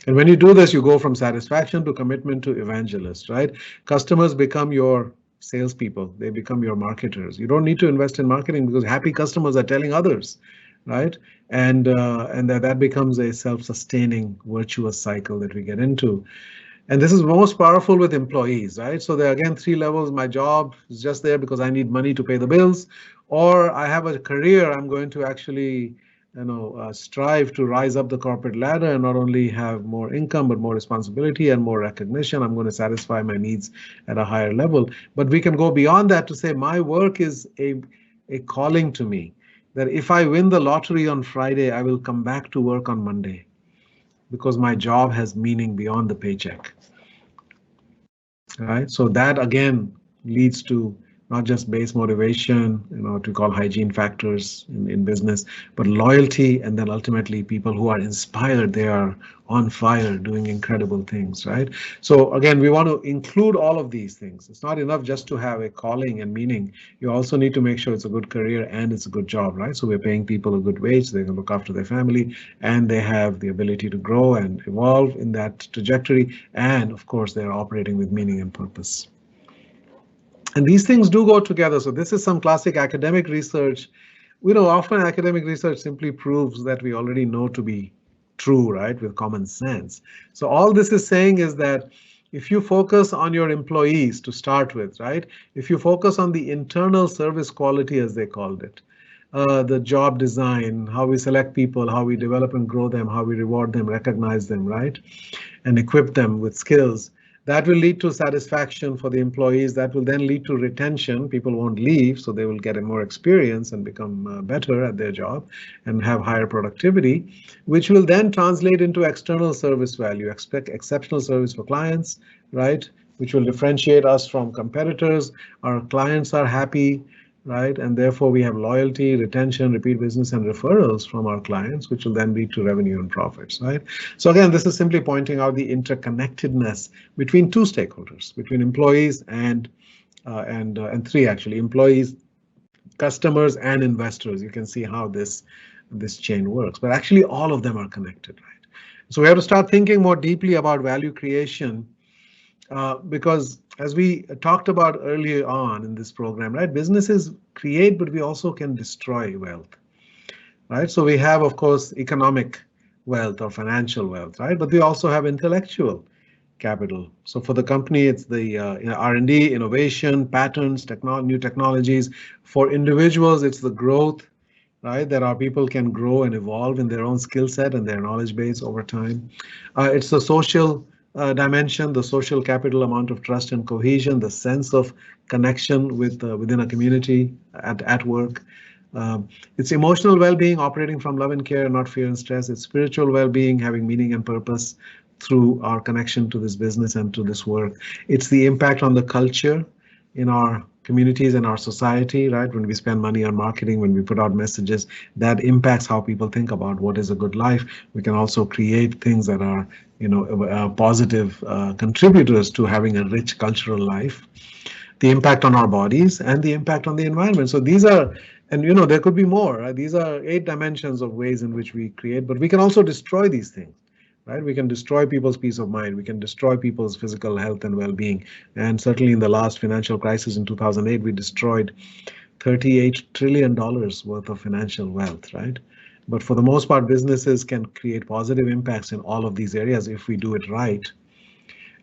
And when you do this, you go from satisfaction to commitment to evangelist, right? Customers become your salespeople. They become your marketers. You don't need to invest in marketing because happy customers are telling others, right? And that becomes a self-sustaining virtuous cycle that we get into. And this is most powerful with employees, right? So there are again 3 levels. My job is just there because I need money to pay the bills, or I have a career. I'm going to actually, strive to rise up the corporate ladder and not only have more income, but more responsibility and more recognition. I'm going to satisfy my needs at a higher level. But we can go beyond that to say my work is a calling to me. That if I win the lottery on Friday, I will come back to work on Monday because my job has meaning beyond the paycheck. Right? So that again leads to not just base motivation, what we call hygiene factors in business, but loyalty, and then ultimately people who are inspired, they are on fire doing incredible things, right? So again, we want to include all of these things. It's not enough just to have a calling and meaning. You also need to make sure it's a good career and it's a good job, right? So we're paying people a good wage, they can look after their family, and they have the ability to grow and evolve in that trajectory. And of course, they're operating with meaning and purpose. And these things do go together. So this is some classic academic research. Often academic research simply proves that we already know to be true, right, with common sense. So all this is saying is that if you focus on your employees to start with, right, if you focus on the internal service quality, as they called it, the job design, how we select people, how we develop and grow them, how we reward them, recognize them, right, and equip them with skills, that will lead to satisfaction for the employees. That will then lead to retention. People won't leave, so they will get a more experience and become better at their job and have higher productivity, which will then translate into external service value, exceptional service for clients, right, which will differentiate us from competitors. Our clients are happy, right, and therefore we have loyalty, retention, repeat business, and referrals from our clients, which will then lead to revenue and profits, right? So again, this is simply pointing out the interconnectedness between 2 stakeholders, between employees and 3 actually, employees, customers, and investors. You can see how this chain works, but actually all of them are connected, right? So we have to start thinking more deeply about value creation. Because as we talked about earlier on in this program, right, businesses create, but we also can destroy wealth, right? So we have, of course, economic wealth or financial wealth, right? But we also have intellectual capital. So for the company, it's the R&D, innovation, patents, new technologies. For individuals, it's the growth, right? That our people can grow and evolve in their own skill set and their knowledge base over time. It's the social dimension, the social capital, amount of trust and cohesion, the sense of connection with within a community at work, It's emotional well-being, operating from love and care, not fear and stress. It's spiritual well-being, having meaning and purpose through our connection to this business and to this work. It's the impact on the culture in our communities and our society, right? When we spend money on marketing, when we put out messages, that impacts how people think about what is a good life. We can also create things that are, positive contributors to having a rich cultural life. The impact on our bodies and the impact on the environment. So these are, and there could be more, right? These are 8 dimensions of ways in which we create, but we can also destroy these things. Right? We can destroy people's peace of mind. We can destroy people's physical health and well-being. And certainly in the last financial crisis in 2008, we destroyed $38 trillion worth of financial wealth, right? But for the most part, businesses can create positive impacts in all of these areas if we do it right.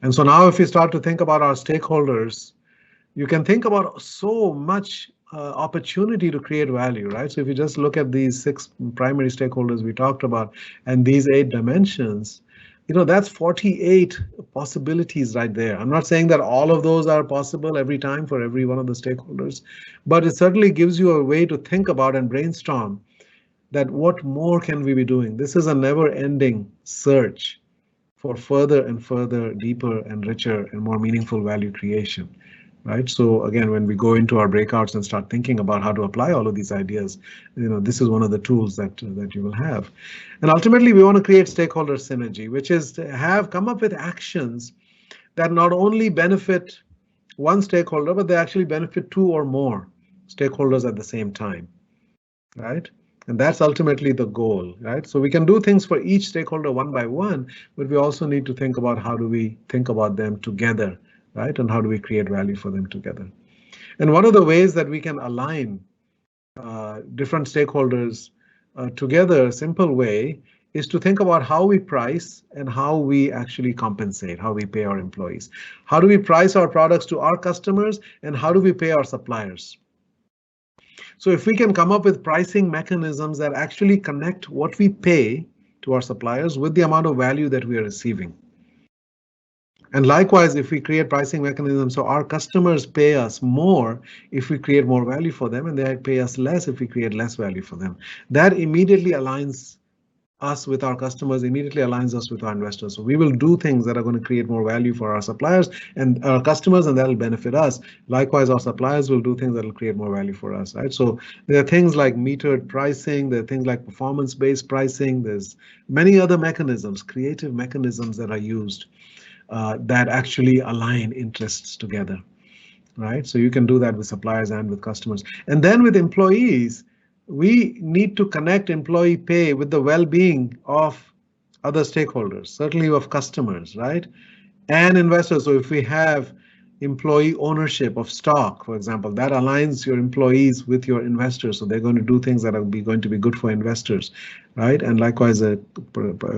And so now if we start to think about our stakeholders, you can think about so much opportunity to create value, right? So if you just look at these 6 primary stakeholders we talked about and these 8 dimensions, that's 48 possibilities right there. I'm not saying that all of those are possible every time for every one of the stakeholders, but it certainly gives you a way to think about and brainstorm that what more can we be doing? This is a never-ending search for further and further, deeper and richer and more meaningful value creation. Right. So again, when we go into our breakouts and start thinking about how to apply all of these ideas, this is one of the tools that you will have. And ultimately, we want to create stakeholder synergy, which is to come up with actions that not only benefit one stakeholder, but they actually benefit 2 or more stakeholders at the same time. Right. And that's ultimately the goal, right? So we can do things for each stakeholder one by one, but we also need to think about how do we think about them together. Right? And how do we create value for them together? And one of the ways that we can align different stakeholders together, a simple way, is to think about how we price and how we actually compensate, how we pay our employees. How do we price our products to our customers and how do we pay our suppliers? So if we can come up with pricing mechanisms that actually connect what we pay to our suppliers with the amount of value that we are receiving. And likewise, if we create pricing mechanisms so our customers pay us more if we create more value for them, and they pay us less if we create less value for them, that immediately aligns us with our customers, immediately aligns us with our investors. So we will do things that are going to create more value for our suppliers and our customers, and that will benefit us. Likewise, our suppliers will do things that will create more value for us, right? So there are things like metered pricing, there are things like performance-based pricing, there's many other mechanisms, creative mechanisms that are used that actually align interests together, right? So you can do that with suppliers and with customers. And then with employees, we need to connect employee pay with the well-being of other stakeholders, certainly of customers, right? And investors. So if we have employee ownership of stock, for example, that aligns your employees with your investors. So they're going to do things that are going to be good for investors, right? And likewise, a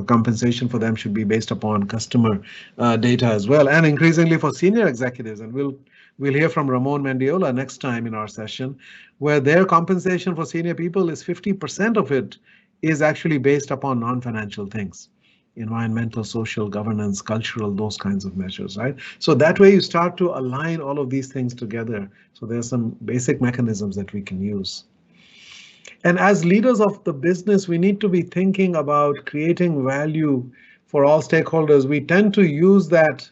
compensation for them should be based upon customer data as well. And increasingly for senior executives, and we'll hear from Ramon Mendiola next time in our session, where their compensation for senior people is 50% of it is actually based upon non-financial things. Environmental, social, governance, cultural, those kinds of measures, right? So that way you start to align all of these things together. So there's some basic mechanisms that we can use. And as leaders of the business, we need to be thinking about creating value for all stakeholders. We tend to use that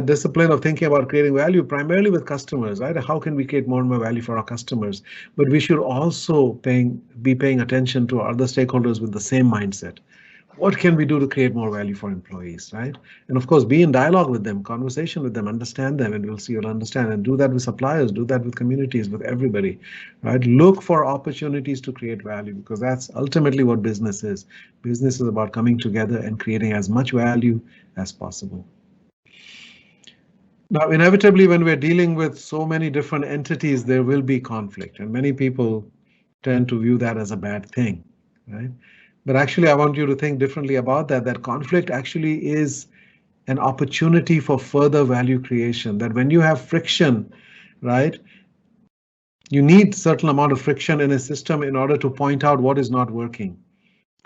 discipline of thinking about creating value primarily with customers, right? How can we create more and more value for our customers? But we should also be paying attention to our other stakeholders with the same mindset. What can we do to create more value for employees, right? And of course, be in dialogue with them, conversation with them, understand them, and you'll understand, and do that with suppliers, do that with communities, with everybody, right? Look for opportunities to create value, because that's ultimately what business is. Business is about coming together and creating as much value as possible. Now, inevitably, when we're dealing with so many different entities, there will be conflict, and many people tend to view that as a bad thing, right? But actually, I want you to think differently about that conflict actually is an opportunity for further value creation, that when you have friction, right, you need a certain amount of friction in a system in order to point out what is not working,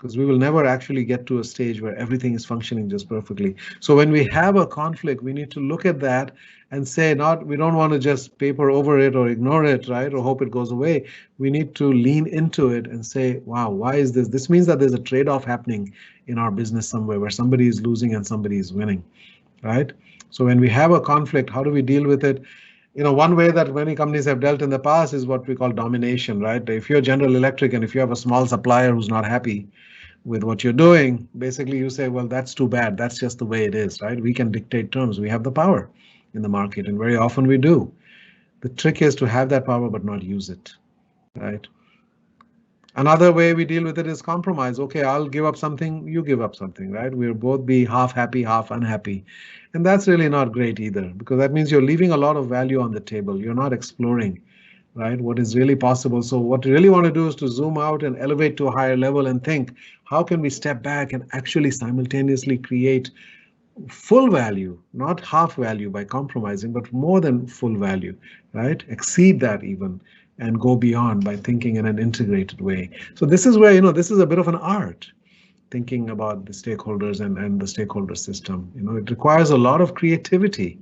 because we will never actually get to a stage where everything is functioning just perfectly. So when we have a conflict, we need to look at that and say, we don't want to just paper over it or ignore it, right, or hope it goes away. We need to lean into it and say, wow, why is this? This means that there's a trade-off happening in our business somewhere where somebody is losing and somebody is winning, right? So when we have a conflict, how do we deal with it? One way that many companies have dealt in the past is what we call domination, right? If you're General Electric and if you have a small supplier who's not happy with what you're doing, basically you say, well, that's too bad. That's just the way it is, right? We can dictate terms. We have the power in the market, and very often we do. The trick is to have that power but not use it, right? Another way we deal with it is compromise. Okay, I'll give up something, you give up something, right? We'll both be half happy, half unhappy. And that's really not great either, because that means you're leaving a lot of value on the table. You're not exploring, right, what is really possible. So what you really want to do is to zoom out and elevate to a higher level and think, how can we step back and actually simultaneously create full value, not half value by compromising, but more than full value, right? Exceed that even, and go beyond by thinking in an integrated way. So this is where, this is a bit of an art, thinking about the stakeholders and the stakeholder system. It requires a lot of creativity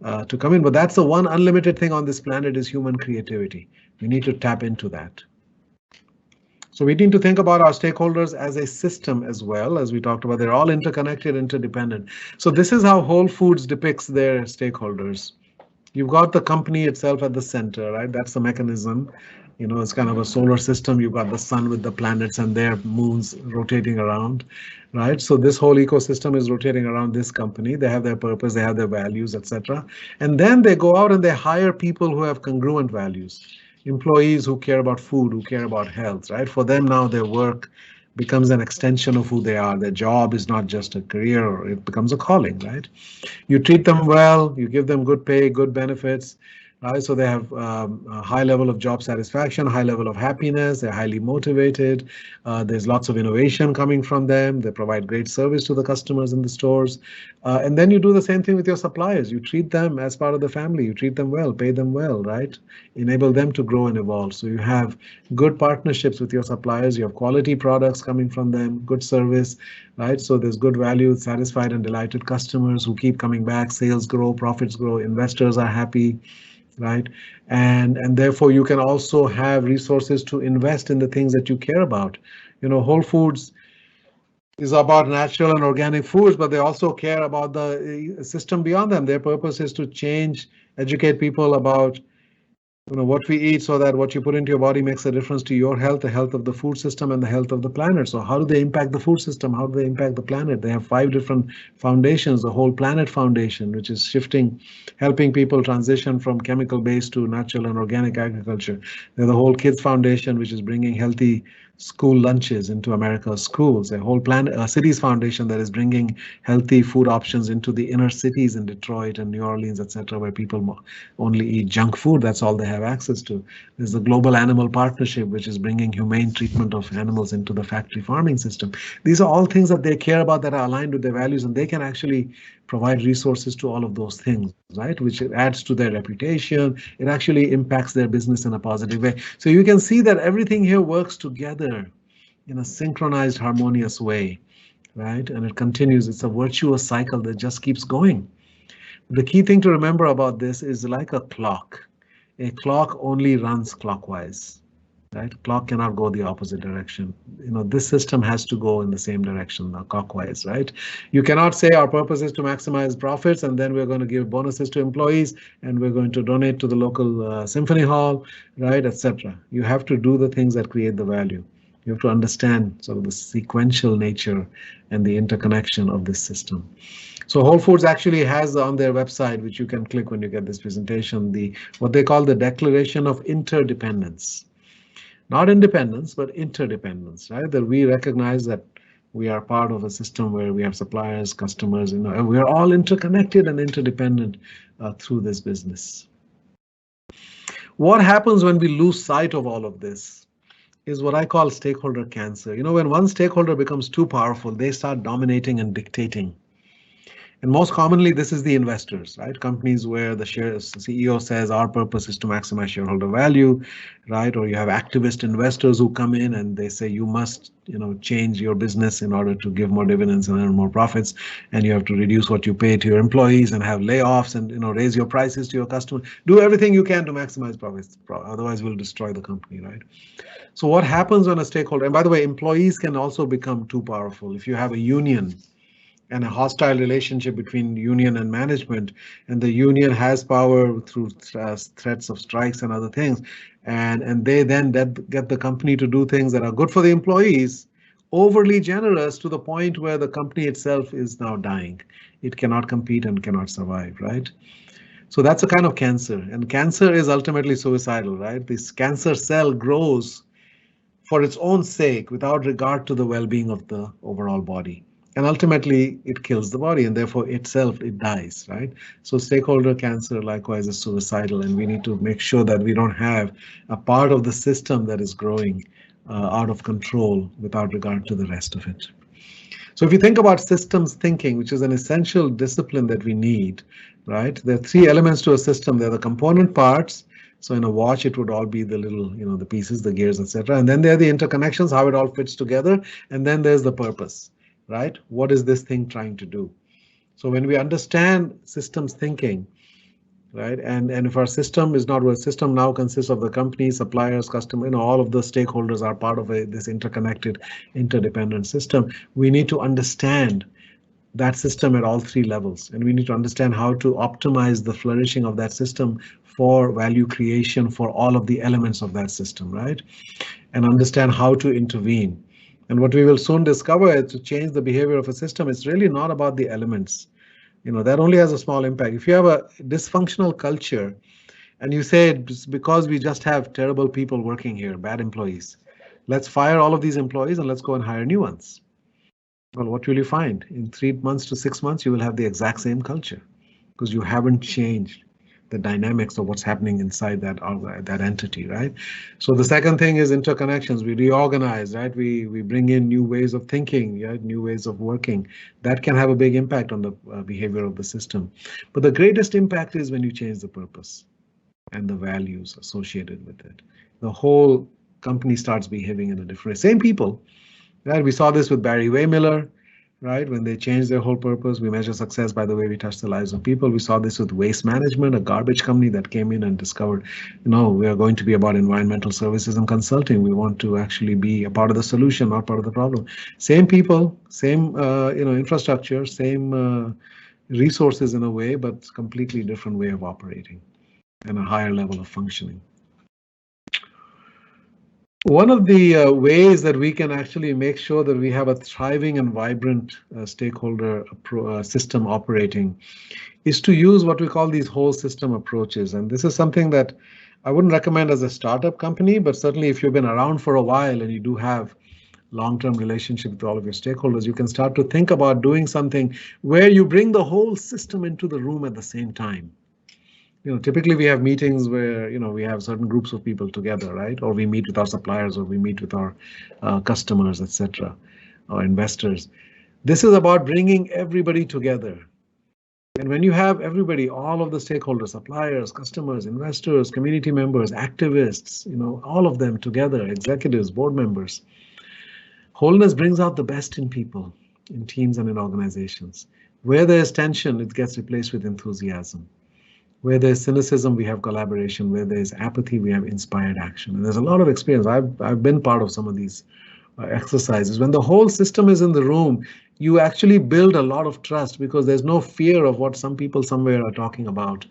to come in, but that's the one unlimited thing on this planet is human creativity. We need to tap into that. So we need to think about our stakeholders as a system as well, as we talked about. They're all interconnected, interdependent. So this is how Whole Foods depicts their stakeholders. You've got the company itself at the center, right? That's the mechanism. It's kind of a solar system. You've got the sun with the planets and their moons rotating around, right? So this whole ecosystem is rotating around this company. They have their purpose, they have their values, etc. And then they go out and they hire people who have congruent values, employees who care about food, who care about health, right? For them now, their work becomes an extension of who they are. Their job is not just a career, or it becomes a calling, right? You treat them well, you give them good pay, good benefits, right? So they have a high level of job satisfaction, high level of happiness, they're highly motivated, there's lots of innovation coming from them, they provide great service to the customers in the stores. And then you do the same thing with your suppliers. You treat them as part of the family, you treat them well, pay them well, right? Enable them to grow and evolve. So you have good partnerships with your suppliers, you have quality products coming from them, good service, right? So there's good value, satisfied and delighted customers who keep coming back, sales grow, profits grow, investors are happy, right? And therefore you can also have resources to invest in the things that you care about. Whole Foods is about natural and organic foods, but they also care about the system beyond them. Their purpose is to change, educate people about what we eat, so that what you put into your body makes a difference to your health, the health of the food system, and the health of the planet. So how do they impact the food system? How do they impact the planet? They have 5 different foundations. The Whole Planet Foundation, which is helping people transition from chemical-based to natural and organic agriculture. There's the Whole Kids Foundation, which is bringing healthy school lunches into America's schools. A Whole Planet Cities Foundation that is bringing healthy food options into the inner cities in Detroit and New Orleans, etc., where people only eat junk food. That's all they have access to. There's the Global Animal Partnership, which is bringing humane treatment of animals into the factory farming system. These are all things that they care about, that are aligned with their values, and they can actually provide resources to all of those things, right? Which adds to their reputation. It actually impacts their business in a positive way. So you can see that everything here works together in a synchronized, harmonious way, right? And it continues. It's a virtuous cycle that just keeps going. The key thing to remember about this is like a clock. A clock only runs clockwise, right? Clock cannot go the opposite direction. This system has to go in the same direction, clockwise, right? You cannot say our purpose is to maximize profits and then we're going to give bonuses to employees and we're going to donate to the local symphony hall, right, etc. You have to do the things that create the value. You have to understand sort of the sequential nature and the interconnection of this system. So Whole Foods actually has on their website, which you can click when you get this presentation, what they call the Declaration of Interdependence. Not independence, but interdependence, right? That we recognize that we are part of a system where we have suppliers, customers, and we're all interconnected and interdependent through this business. What happens when we lose sight of all of this is what I call stakeholder cancer. When one stakeholder becomes too powerful, they start dominating and dictating. And most commonly, this is the investors, right? Companies where the CEO says our purpose is to maximize shareholder value, right? Or you have activist investors who come in and they say you must, change your business in order to give more dividends and earn more profits, and you have to reduce what you pay to your employees and have layoffs and raise your prices to your customers. Do everything you can to maximize profits. Otherwise, we'll destroy the company, right? So what happens when a stakeholder, and by the way, employees can also become too powerful. If you have a union and a hostile relationship between union and management, and the union has power through threats of strikes and other things, and they then get the company to do things that are good for the employees, overly generous to the point where the company itself is now dying. It cannot compete and cannot survive, right? So that's a kind of cancer, and cancer is ultimately suicidal, right? This cancer cell grows for its own sake without regard to the well-being of the overall body. And ultimately, it kills the body, and therefore itself, it dies, right? So stakeholder cancer likewise is suicidal, and we need to make sure that we don't have a part of the system that is growing out of control without regard to the rest of it. So if you think about systems thinking, which is an essential discipline that we need, right? There are three elements to a system. There are the component parts. So in a watch, it would all be the little, the pieces, the gears, etc. And then there are the interconnections, how it all fits together. And then there's the purpose. Right? What is this thing trying to do? So when we understand systems thinking, right, and if our system is not, well, system now consists of the company, suppliers, customer, all of the stakeholders are part of this interconnected, interdependent system. We need to understand that system at all three levels, and we need to understand how to optimize the flourishing of that system for value creation for all of the elements of that system, right? And understand how to intervene. And what we will soon discover is to change the behavior of a system, it's really not about the elements. That only has a small impact. If you have a dysfunctional culture and you say it's because we just have terrible people working here, bad employees, let's fire all of these employees and let's go and hire new ones. Well, what will you find? In 3 months to 6 months, you will have the exact same culture because you haven't changed the dynamics of what's happening inside that entity, right? So the second thing is interconnections. We reorganize, right? We bring in new ways of thinking, yeah, new ways of working. That can have a big impact on the behavior of the system. But the greatest impact is when you change the purpose and the values associated with it. The whole company starts behaving in a different way. Same people, right? We saw this with Barry Waymiller. Right? When they change their whole purpose, we measure success by the way we touch the lives of people. We saw this with Waste Management, a garbage company that came in and discovered, we are going to be about environmental services and consulting. We want to actually be a part of the solution, not part of the problem. Same people, same, infrastructure, same resources in a way, but completely different way of operating and a higher level of functioning. One of the ways that we can actually make sure that we have a thriving and vibrant stakeholder system operating is to use what we call these whole system approaches. And this is something that I wouldn't recommend as a startup company, but certainly if you've been around for a while and you do have long-term relationship with all of your stakeholders, you can start to think about doing something where you bring the whole system into the room at the same time. Typically we have meetings where, we have certain groups of people together, right? Or we meet with our suppliers, or we meet with our customers, etc., or investors. This is about bringing everybody together. And when you have everybody, all of the stakeholders, suppliers, customers, investors, community members, activists, all of them together, executives, board members, wholeness brings out the best in people, in teams and in organizations. Where there's tension, it gets replaced with enthusiasm. Where there's cynicism, we have collaboration. Where there's apathy, we have inspired action. And there's a lot of experience. I've been part of some of these exercises. When the whole system is in the room, you actually build a lot of trust because there's no fear of what some people somewhere are talking about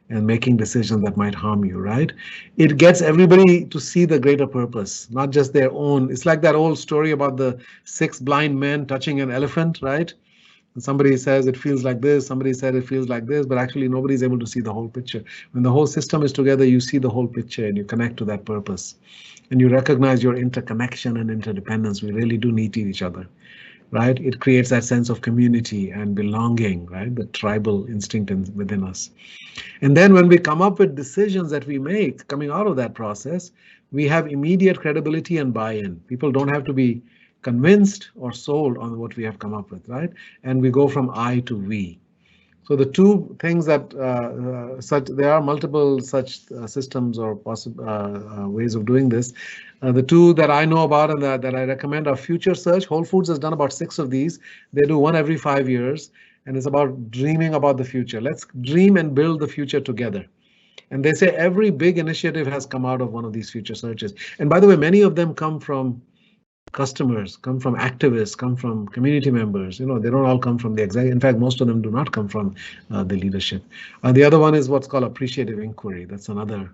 and making decisions that might harm you, right? It gets everybody to see the greater purpose, not just their own. It's like that old story about the 6 blind men touching an elephant, right? And somebody says it feels like this, somebody said it feels like this, but actually nobody's able to see the whole picture. When the whole system is together, you see the whole picture and you connect to that purpose. And you recognize your interconnection and interdependence. We really do need each other, right? It creates that sense of community and belonging, right? The tribal instinct within us. And then when we come up with decisions that we make coming out of that process, we have immediate credibility and buy-in. People don't have to be convinced or sold on what we have come up with, right? And we go from I to we. So the two things that there are multiple such systems or possible ways of doing this. The two that I know about and that I recommend are Future Search. Whole Foods has done about 6 of these. They do one every 5 years, and it's about dreaming about the future. Let's dream and build the future together. And they say every big initiative has come out of one of these future searches. And by the way, many of them come from customers, come from activists, come from community members. They don't all come from the executive. In fact, most of them do not come from the leadership. The other one is what's called appreciative inquiry. That's another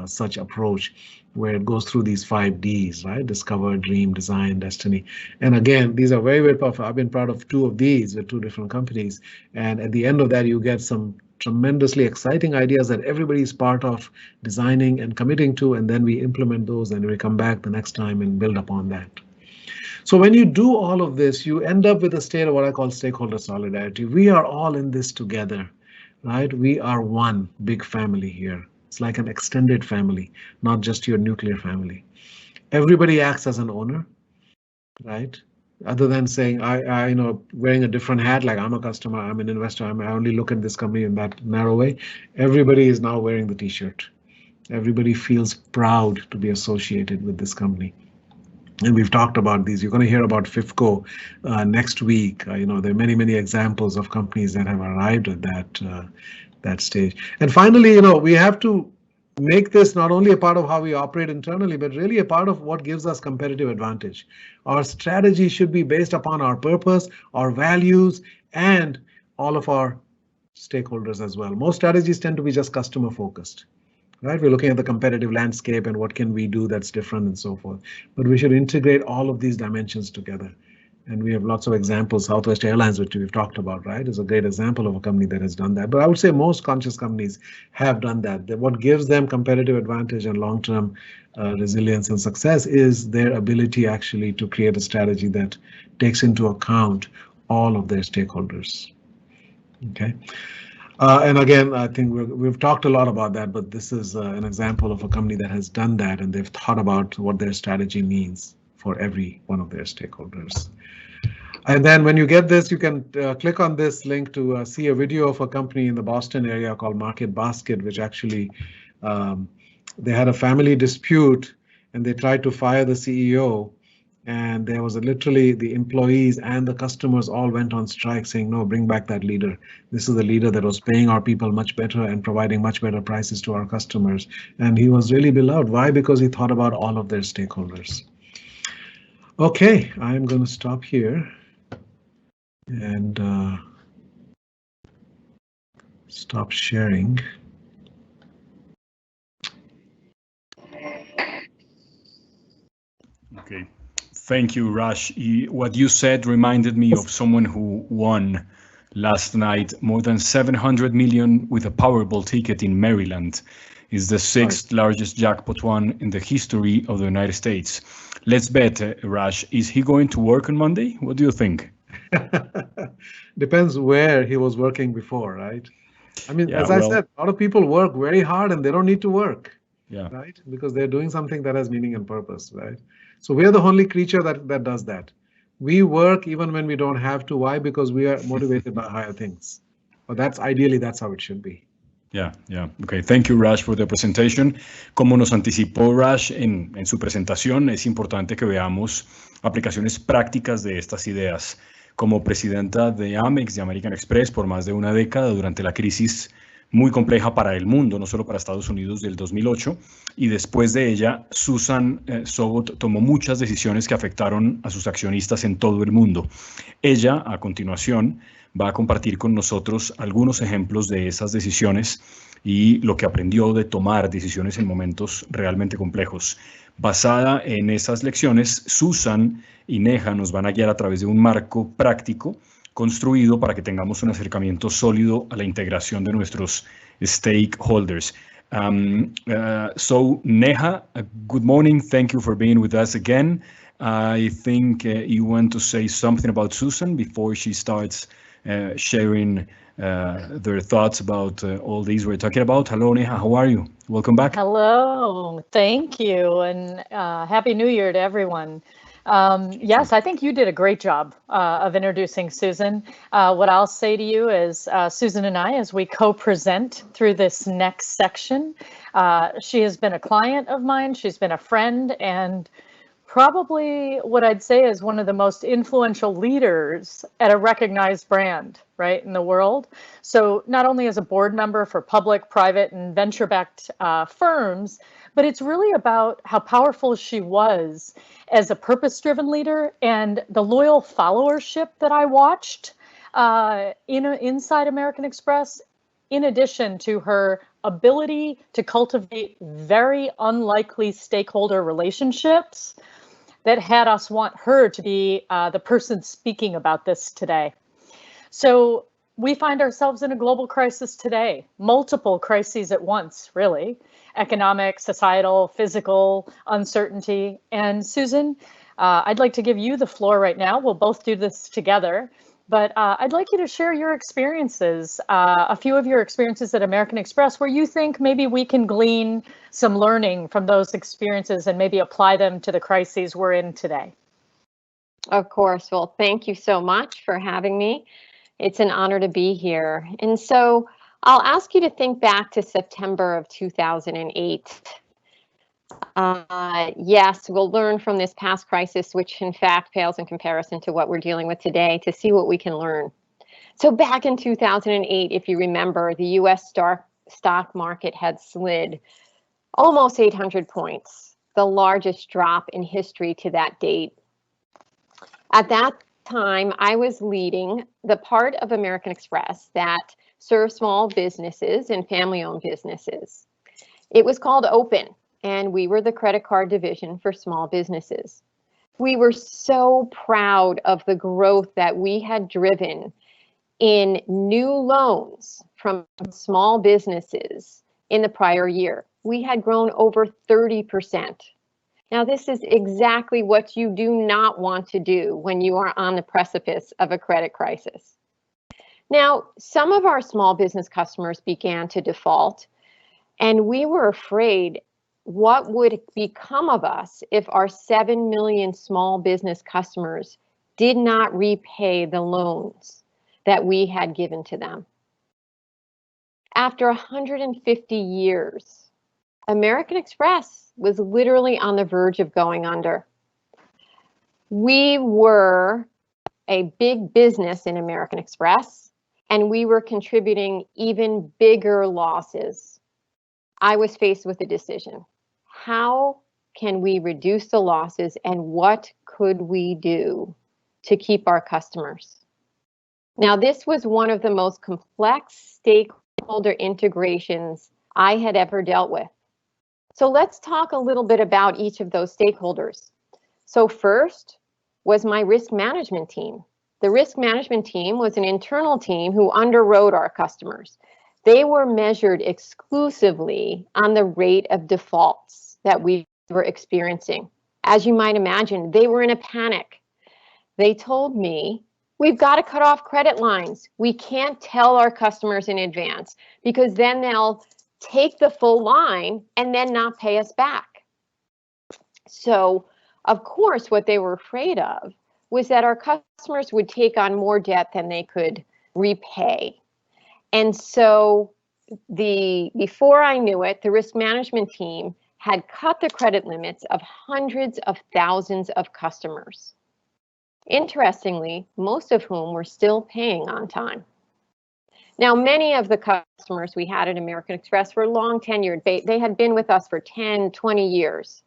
such approach where it goes through these 5 Ds, right? Discover, dream, design, destiny. And again, these are very, very powerful. I've been proud of 2 of these with 2 different companies. And at the end of that, you get some tremendously exciting ideas that everybody is part of designing and committing to, and then we implement those and we come back the next time and build upon that. So when you do all of this, you end up with a state of what I call stakeholder solidarity. We are all in this together, right? We are one big family here. It's like an extended family, not just your nuclear family. Everybody acts as an owner, right? Other than saying, I wearing a different hat, like I'm a customer, I'm an investor, I only look at this company in that narrow way. Everybody is now wearing the t-shirt. Everybody feels proud to be associated with this company. And we've talked about these. You're going to hear about FIFCO next week. There are many, many examples of companies that have arrived at that stage. And finally, we have to make this not only a part of how we operate internally, but really a part of what gives us competitive advantage. Our strategy should be based upon our purpose, our values, and all of our stakeholders as well. Most strategies tend to be just customer focused, right? We're looking at the competitive landscape and what can we do that's different and so forth. But we should integrate all of these dimensions together. And we have lots of examples. Southwest Airlines, which we've talked about, right, is a great example of a company that has done that. But I would say most conscious companies have done that. What gives them competitive advantage and long-term resilience and success is their ability actually to create a strategy that takes into account all of their stakeholders. Okay. And again, I think we've talked a lot about that, but this is an example of a company that has done that, and they've thought about what their strategy means for every one of their stakeholders. And then when you get this, you can click on this link to see a video of a company in the Boston area called Market Basket, which actually they had a family dispute and they tried to fire the CEO. And there was literally the employees and the customers all went on strike saying, no, bring back that leader. This is the leader that was paying our people much better and providing much better prices to our customers. And he was really beloved. Why? Because he thought about all of their stakeholders. Okay, I'm going to stop here and stop sharing. Okay, thank you, Raj. What you said reminded me of someone who won last night more than 700 million with a Powerball ticket in Maryland. It's the 6th largest jackpot one in the history of the United States. Let's bet, Raj, is he going to work on Monday? What do you think? Depends where he was working before, right? I mean, as I said, a lot of people work very hard and they don't need to work, right? Because they're doing something that has meaning and purpose, right? So we're the only creature that does that. We work even when we don't have to. Why? Because we are motivated by higher things. But ideally, that's how it should be. Yeah. Okay. Thank you, Raj, for the presentation. Como nos anticipó Raj en su presentación, es importante que veamos aplicaciones prácticas de estas ideas. Como presidenta de Amex, de American Express, por más de una década durante la crisis muy compleja para el mundo, no solo para Estados Unidos, del 2008, y después de ella, Susan Sobbott tomó muchas decisiones que afectaron a sus accionistas en todo el mundo. Ella, a continuación, va a compartir con nosotros algunos ejemplos de esas decisiones y lo que aprendió de tomar decisiones en momentos realmente complejos. Basada en esas lecciones, Susan y Neha nos van a guiar a través de un marco práctico construido para que tengamos un acercamiento sólido a la integración de nuestros stakeholders. So Neha, good morning. Thank you for being with us again. I think you want to say something about Susan before she starts sharing their thoughts about all these we're talking about. Hello, Neha, how are you? Welcome back. Hello, thank you, and Happy New Year to everyone. Yes, I think you did a great job of introducing Susan. What I'll say to you is Susan and I, as we co-present through this next section, she has been a client of mine, she's been a friend, and probably what I'd say is one of the most influential leaders at a recognized brand, right, in the world. So not only as a board member for public, private, and venture-backed firms, but it's really about how powerful she was as a purpose-driven leader and the loyal followership that I watched inside American Express, in addition to her ability to cultivate very unlikely stakeholder relationships that had us want her to be the person speaking about this today. So we find ourselves in a global crisis today, multiple crises at once, really. Economic, societal, physical, uncertainty. And Susan, I'd like to give you the floor right now. We'll both do this together, but I'd like you to share your experiences, a few of your experiences at American Express, where you think maybe we can glean some learning from those experiences and maybe apply them to the crises we're in today. Of course. Well, thank you so much for having me. It's an honor to be here. And so I'll ask you to think back to September of 2008. Yes, we'll learn from this past crisis, which in fact pales in comparison to what we're dealing with today, to see what we can learn. So back in 2008, if you remember, the US stock market had slid almost 800 points, the largest drop in history to that date. At that time, I was leading the part of American Express that serves small businesses and family-owned businesses. It was called Open, and we were the credit card division for small businesses. We were so proud of the growth that we had driven in new loans from small businesses in the prior year. We had grown over 30%. Now, this is exactly what you do not want to do when you are on the precipice of a credit crisis. Now, some of our small business customers began to default, and we were afraid what would become of us if our 7 million small business customers did not repay the loans that we had given to them. After 150 years, American Express was literally on the verge of going under. We were a big business in American Express, and we were contributing even bigger losses. I was faced with a decision. How can we reduce the losses, and what could we do to keep our customers? Now, this was one of the most complex stakeholder integrations I had ever dealt with. So let's talk a little bit about each of those stakeholders. So first was my risk management team. The risk management team was an internal team who underwrote our customers. They were measured exclusively on the rate of defaults that we were experiencing. As you might imagine, they were in a panic. They told me, we've got to cut off credit lines. We can't tell our customers in advance because then they'll take the full line and then not pay us back. So, of course, what they were afraid of was that our customers would take on more debt than they could repay. And so before I knew it, the risk management team had cut the credit limits of hundreds of thousands of customers. Interestingly, most of whom were still paying on time. Now, many of the customers we had at American Express were long tenured. They had been with us for 10, 20 years.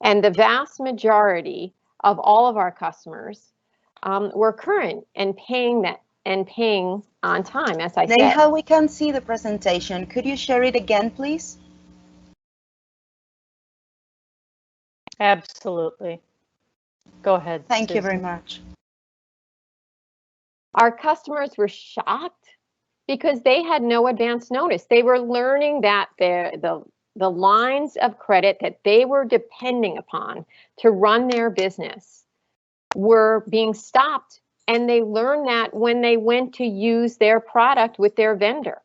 And the vast majority of all of our customers were current and paying on time, as I said. Neha, we can see the presentation. Could you share it again, please? Absolutely. Go ahead. Thank Susan. you very much. Our customers were shocked because they had no advance notice. They were learning that the lines of credit that they were depending upon to run their business were being stopped, and they learned that when they went to use their product with their vendor.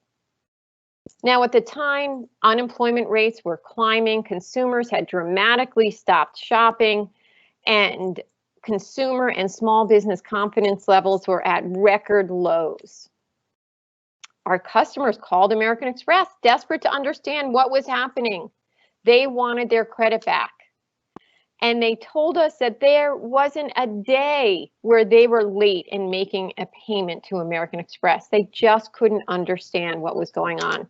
Now, at the time, unemployment rates were climbing, consumers had dramatically stopped shopping, and consumer and small business confidence levels were at record lows. Our customers called American Express, desperate to understand what was happening. They wanted their credit back. And they told us that there wasn't a day where they were late in making a payment to American Express. They just couldn't understand what was going on.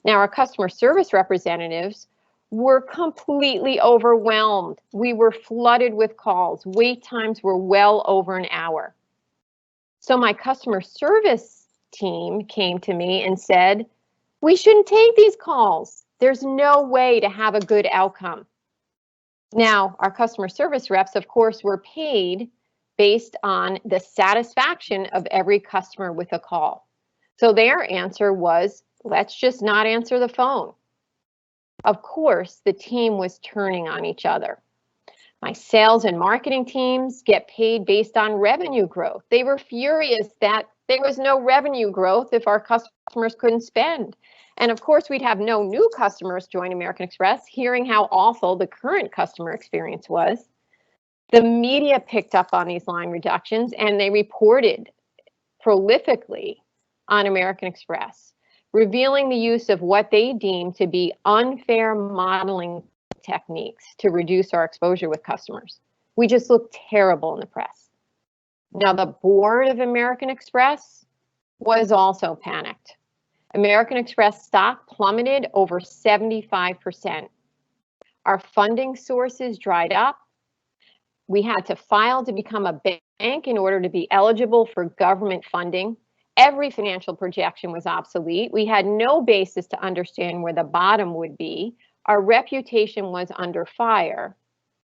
Now, our customer service representatives were completely overwhelmed. We were flooded with calls. Wait times were well over an hour. So my customer service team came to me and said, we shouldn't take these calls. There's no way to have a good outcome. Now, our customer service reps, of course, were paid based on the satisfaction of every customer with a call. So their answer was, let's just not answer the phone. Of course, the team was turning on each other. My sales and marketing teams get paid based on revenue growth. They were furious that there was no revenue growth if our customers couldn't spend. And of course, we'd have no new customers join American Express, hearing how awful the current customer experience was. The media picked up on these line reductions and they reported prolifically on American Express, revealing the use of what they deemed to be unfair modeling techniques to reduce our exposure with customers. We just looked terrible in the press. Now, the board of American Express was also panicked. American Express stock plummeted over 75%. Our funding sources dried up. We had to file to become a bank in order to be eligible for government funding. Every financial projection was obsolete. We had no basis to understand where the bottom would be. Our reputation was under fire.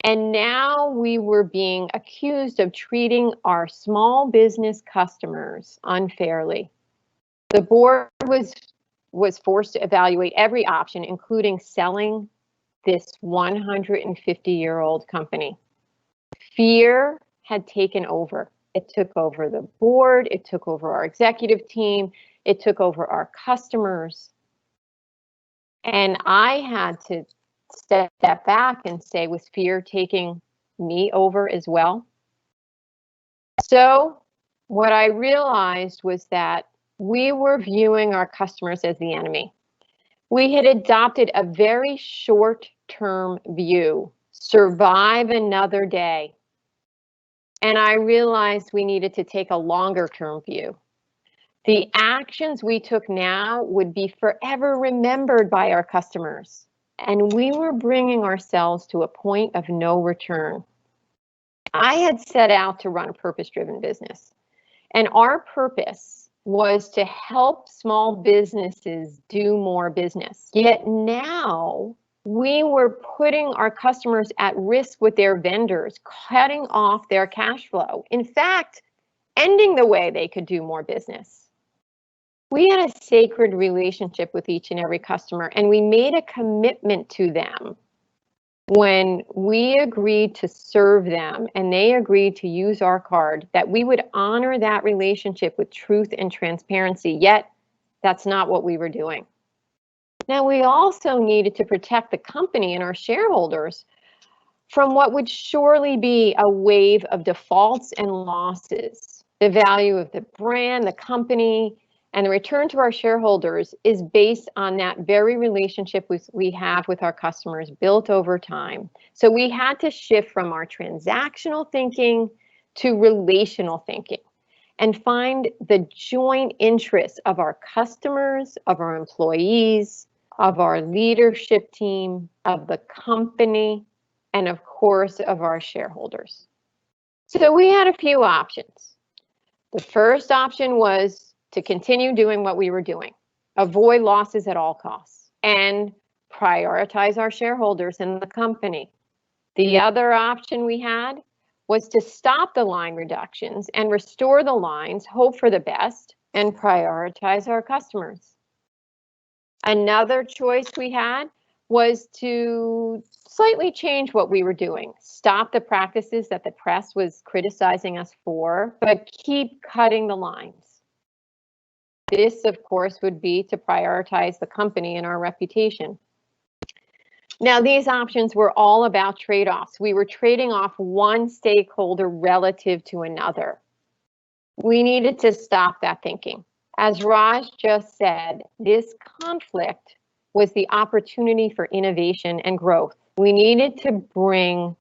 And now we were being accused of treating our small business customers unfairly. The board was forced to evaluate every option, including selling this 150-year-old company. Fear had taken over. It took over the board, it took over our executive team, it took over our customers. And I had to step back and say, was fear taking me over as well? So what I realized was that we were viewing our customers as the enemy. We had adopted a very short-term view, survive another day. And I realized we needed to take a longer-term view. The actions we took now would be forever remembered by our customers. And we were bringing ourselves to a point of no return. I had set out to run a purpose-driven business. And our purpose was to help small businesses do more business. Yet now, we were putting our customers at risk with their vendors, cutting off their cash flow. In fact, ending the way they could do more business. We had a sacred relationship with each and every customer, and we made a commitment to them when we agreed to serve them and they agreed to use our card, that we would honor that relationship with truth and transparency. Yet, that's not what we were doing. Now, we also needed to protect the company and our shareholders from what would surely be a wave of defaults and losses. The value of the brand, the company, and the return to our shareholders is based on that very relationship we have with our customers built over time. So we had to shift from our transactional thinking to relational thinking and find the joint interests of our customers, of our employees, of our leadership team, of the company, and of course, of our shareholders. So we had a few options. The first option was to continue doing what we were doing, avoid losses at all costs, and prioritize our shareholders and the company. The other option we had was to stop the line reductions and restore the lines, hope for the best, and prioritize our customers. Another choice we had was to slightly change what we were doing, stop the practices that the press was criticizing us for, but keep cutting the lines. This, of course, would be to prioritize the company and our reputation. Now, these options were all about trade-offs. We were trading off one stakeholder relative to another. We needed to stop that thinking. As Raj just said, this conflict was the opportunity for innovation and growth. We needed to bring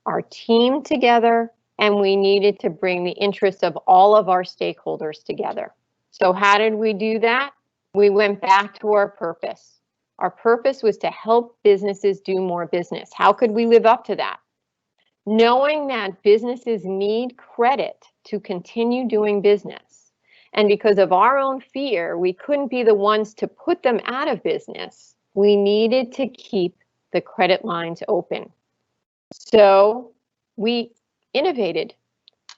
our team together, and we needed to bring the interests of all of our stakeholders together. So how did we do that? We went back to our purpose. Our purpose was to help businesses do more business. How could we live up to that? Knowing that businesses need credit to continue doing business. And because of our own fear, we couldn't be the ones to put them out of business. We needed to keep the credit lines open. So we innovated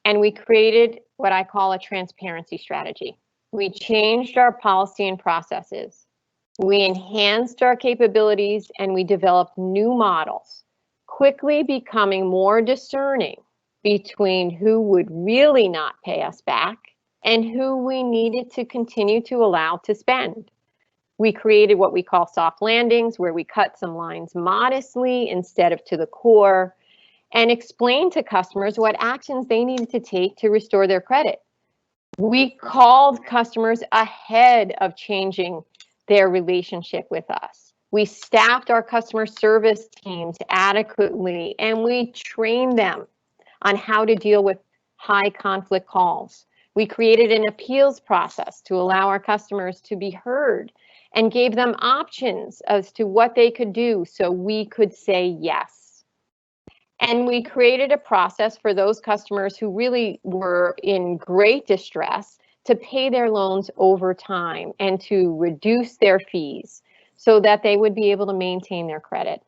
and we created what I call a transparency strategy. We changed our policy and processes. We enhanced our capabilities and we developed new models, quickly becoming more discerning between who would really not pay us back and who we needed to continue to allow to spend. We created what we call soft landings, where we cut some lines modestly instead of to the core, and explained to customers what actions they needed to take to restore their credit. We called customers ahead of changing their relationship with us. We staffed our customer service teams adequately, and we trained them on how to deal with high conflict calls. We created an appeals process to allow our customers to be heard and gave them options as to what they could do so we could say yes. And we created a process for those customers who really were in great distress to pay their loans over time and to reduce their fees so that they would be able to maintain their credit.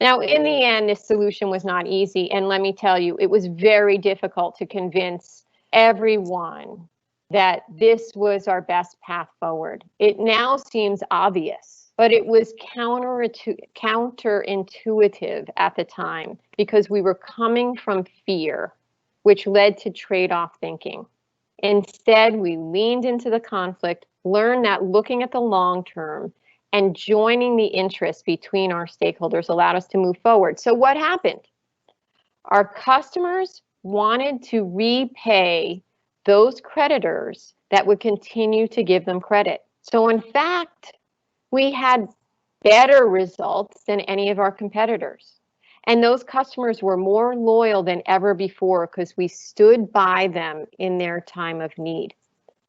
Now, in the end, this solution was not easy. And let me tell you, it was very difficult to convince everyone that this was our best path forward. It now seems obvious, but it was counterintuitive at the time because we were coming from fear, which led to trade-off thinking. Instead, we leaned into the conflict, learned that looking at the long term and joining the interests between our stakeholders allowed us to move forward. So what happened? Our customers wanted to repay those creditors that would continue to give them credit. So in fact, we had better results than any of our competitors. And those customers were more loyal than ever before because we stood by them in their time of need.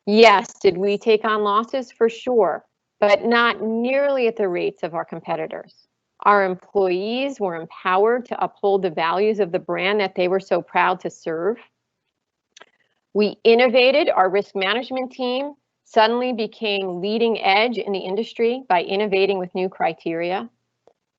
Yes, did we take on losses? For sure, but not nearly at the rates of our competitors. Our employees were empowered to uphold the values of the brand that they were so proud to serve. We innovated. Our risk management team suddenly became leading edge in the industry by innovating with new criteria.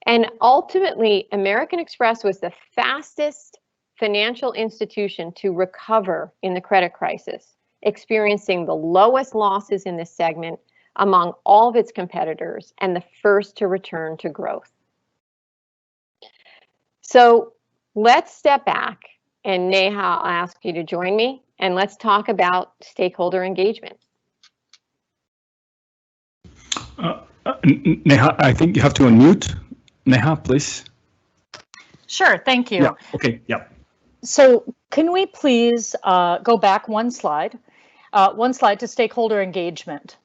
And ultimately, American Express was the fastest financial institution to recover in the credit crisis, experiencing the lowest losses in this segment among all of its competitors and the first to return to growth. So let's step back, and Neha, I'll ask you to join me, and let's talk about stakeholder engagement. Neha, I think you have to unmute. Neha, please. Sure, thank you. Yeah, okay, yeah. So can we please go back one slide to stakeholder engagement.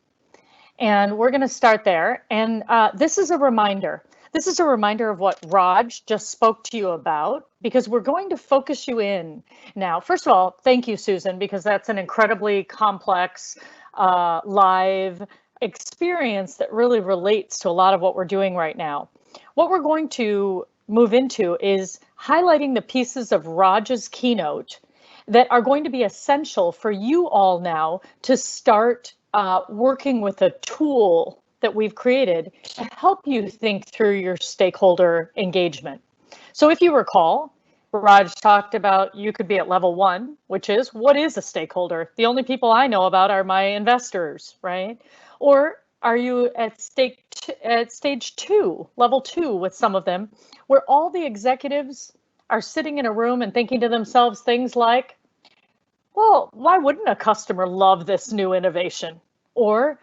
And we're going to start there. And this is a reminder. This is a reminder of what Raj just spoke to you about, because we're going to focus you in now. First of all, thank you, Susan, because that's an incredibly complex live experience that really relates to a lot of what we're doing right now. What we're going to move into is highlighting the pieces of Raj's keynote that are going to be essential for you all now to start working with a tool that we've created to help you think through your stakeholder engagement. So if you recall, Raj talked about you could be at level 1, which is, what is a stakeholder? The only people I know about are my investors, right? Or are you at stage 2, level 2 with some of them, where all the executives are sitting in a room and thinking to themselves things like, well, why wouldn't a customer love this new innovation? Or,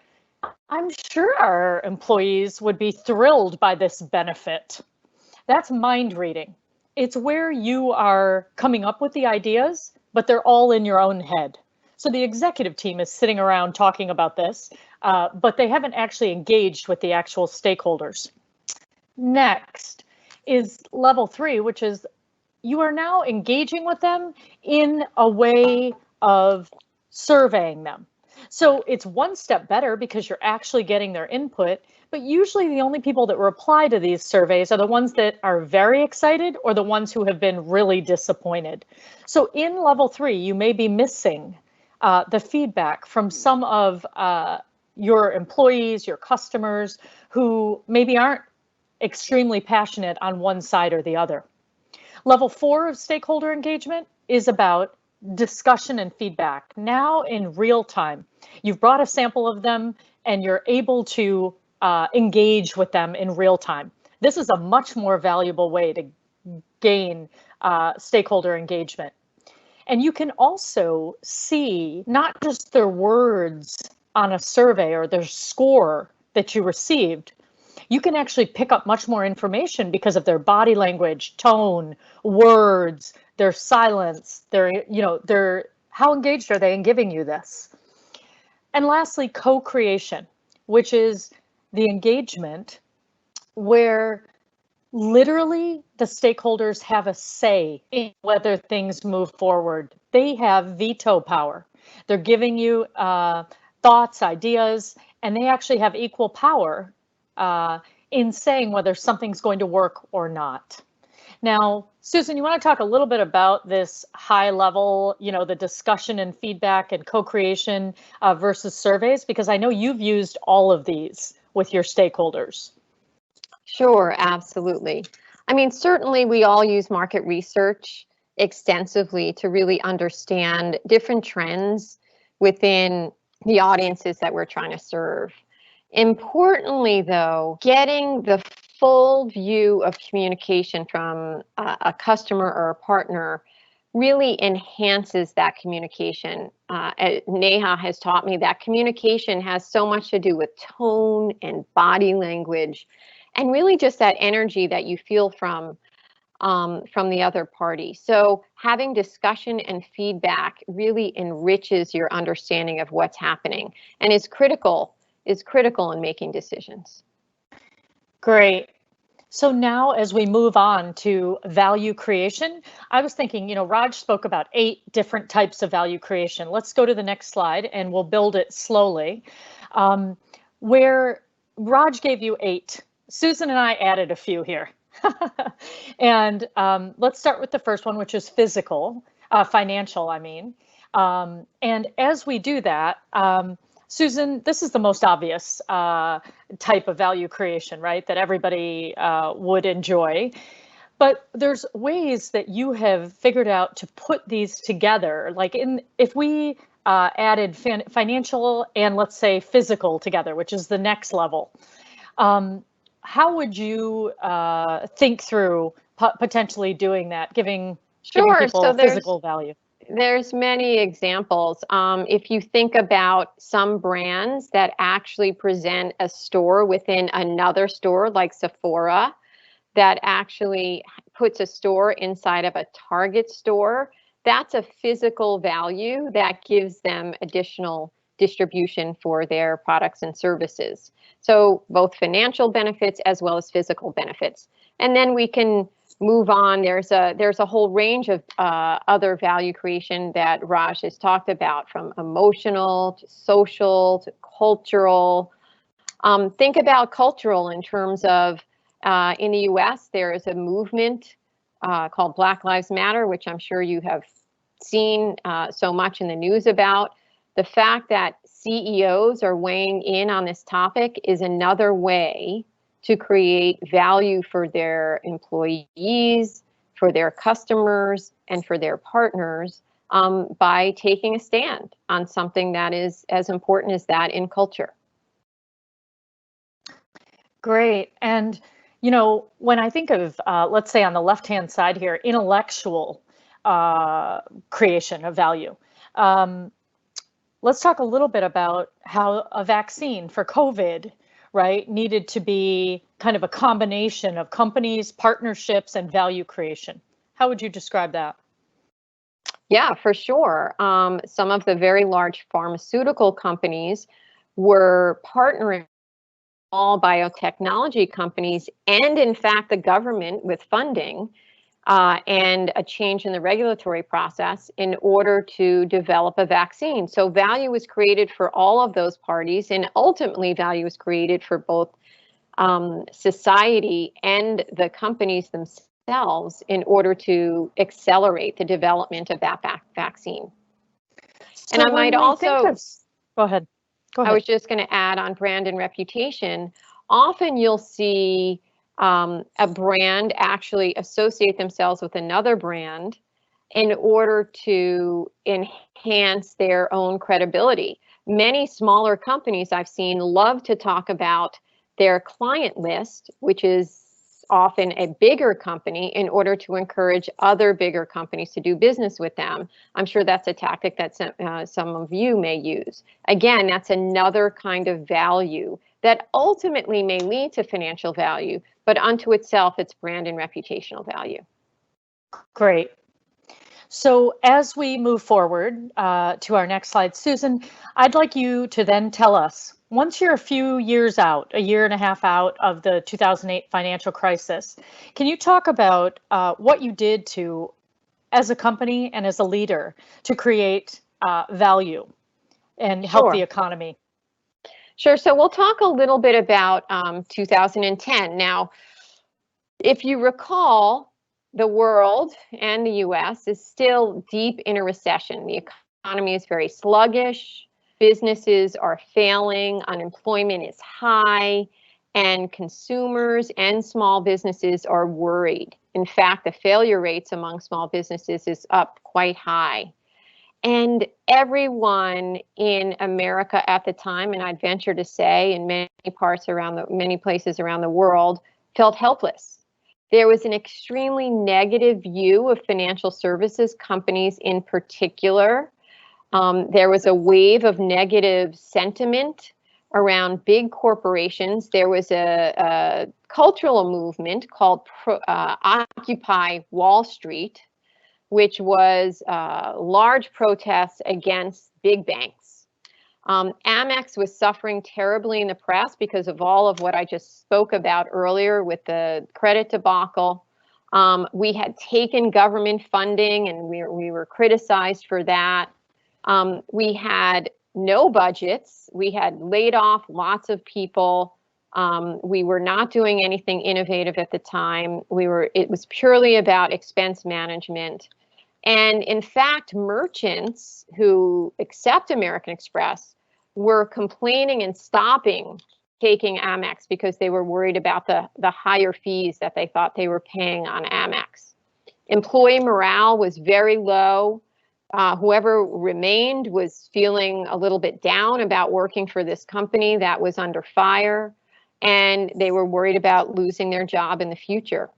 I'm sure our employees would be thrilled by this benefit. That's mind reading. It's where you are coming up with the ideas, but they're all in your own head. So the executive team is sitting around talking about this, but they haven't actually engaged with the actual stakeholders. Next is level 3, which is you are now engaging with them in a way of surveying them. So it's one step better because you're actually getting their input, but usually the only people that reply to these surveys are the ones that are very excited or the ones who have been really disappointed. So in level 3, you may be missing the feedback from some of your employees, your customers, who maybe aren't extremely passionate on one side or the other. Level 4 of stakeholder engagement is about discussion and feedback. Now in real time, you've brought a sample of them and you're able to engage with them in real time. This is a much more valuable way to gain stakeholder engagement. And you can also see not just their words on a survey or their score that you received. You can actually pick up much more information because of their body language, tone, words, their silence, how engaged are they in giving you this? And lastly, co-creation, which is the engagement where literally the stakeholders have a say in whether things move forward. They have veto power. They're giving you thoughts, ideas, and they actually have equal power in saying whether something's going to work or not. Now, Susan, you want to talk a little bit about this high level, the discussion and feedback and co-creation versus surveys, because I know you've used all of these with your stakeholders. Sure, absolutely. I mean, certainly we all use market research extensively to really understand different trends within the audiences that we're trying to serve. Importantly, though, getting the full view of communication from a customer or a partner really enhances that communication. Neha has taught me that communication has so much to do with tone and body language, and really just that energy that you feel from the other party. So having discussion and feedback really enriches your understanding of what's happening and is critical in making decisions. Great. So now as we move on to value creation, I was thinking, Raj spoke about 8 different types of value creation. Let's go to the next slide and we'll build it slowly. Where Raj gave you 8, Susan and I added a few here. And let's start with the first one, which is financial, I mean. And as we do that, Susan, this is the most obvious type of value creation, right, that everybody would enjoy. But there's ways that you have figured out to put these together. Like if we added financial and let's say physical together, which is the next level, how would you think through potentially doing that, giving people physical value? There's many examples. If you think about some brands that actually present a store within another store, like Sephora, that actually puts a store inside of a Target store, that's a physical value that gives them additional distribution for their products and services. So both financial benefits as well as physical benefits. And then we can move on. There's a whole range of other value creation that Raj has talked about, from emotional to social to cultural. Think about cultural in terms of in the US, there is a movement called Black Lives Matter, which I'm sure you have seen so much in the news about. The fact that CEOs are weighing in on this topic is another way to create value for their employees, for their customers, and for their partners by taking a stand on something that is as important as that in culture. Great. And, when I think of, let's say on the left-hand side here, intellectual creation of value, let's talk a little bit about how a vaccine for COVID right, needed to be kind of a combination of companies, partnerships, and value creation. How would you describe that? Yeah, for sure. Some of the very large pharmaceutical companies were partnering with small biotechnology companies and, in fact, the government with funding and a change in the regulatory process in order to develop a vaccine. So value was created for all of those parties, and ultimately value was created for both society and the companies themselves in order to accelerate the development of that vaccine. So and I might also go ahead. I was just going to add on brand and reputation. Often you'll see a brand actually associate themselves with another brand in order to enhance their own credibility. Many smaller companies I've seen love to talk about their client list, which is often a bigger company, in order to encourage other bigger companies to do business with them. I'm sure that's a tactic that some of you may use. Again, that's another kind of value that ultimately may lead to financial value, but unto itself, it's brand and reputational value. Great. So as we move forward to our next slide, Susan, I'd like you to then tell us, once you're a few years out, a year and a half out of the 2008 financial crisis, can you talk about what you did to, as a company and as a leader, to create value and help the economy? Sure. So we'll talk a little bit about 2010. Now, if you recall, the world and the US is still deep in a recession. The economy is very sluggish. Businesses are failing. Unemployment is high. And consumers and small businesses are worried. In fact, the failure rates among small businesses is up quite high. And everyone in America at the time, and I'd venture to say in many places around the world, felt helpless. There was an extremely negative view of financial services companies in particular. There was a wave of negative sentiment around big corporations. There was a cultural movement called Occupy Wall Street, which was large protests against big banks. Amex was suffering terribly in the press because of all of what I just spoke about earlier with the credit debacle. We had taken government funding and we were criticized for that. We had no budgets. We had laid off lots of people. We were not doing anything innovative at the time. It was purely about expense management. And in fact, merchants who accept American Express were complaining and stopping taking Amex because they were worried about the higher fees that they thought they were paying on Amex. Employee morale was very low. Whoever remained was feeling a little bit down about working for this company that was under fire, and they were worried about losing their job in the future.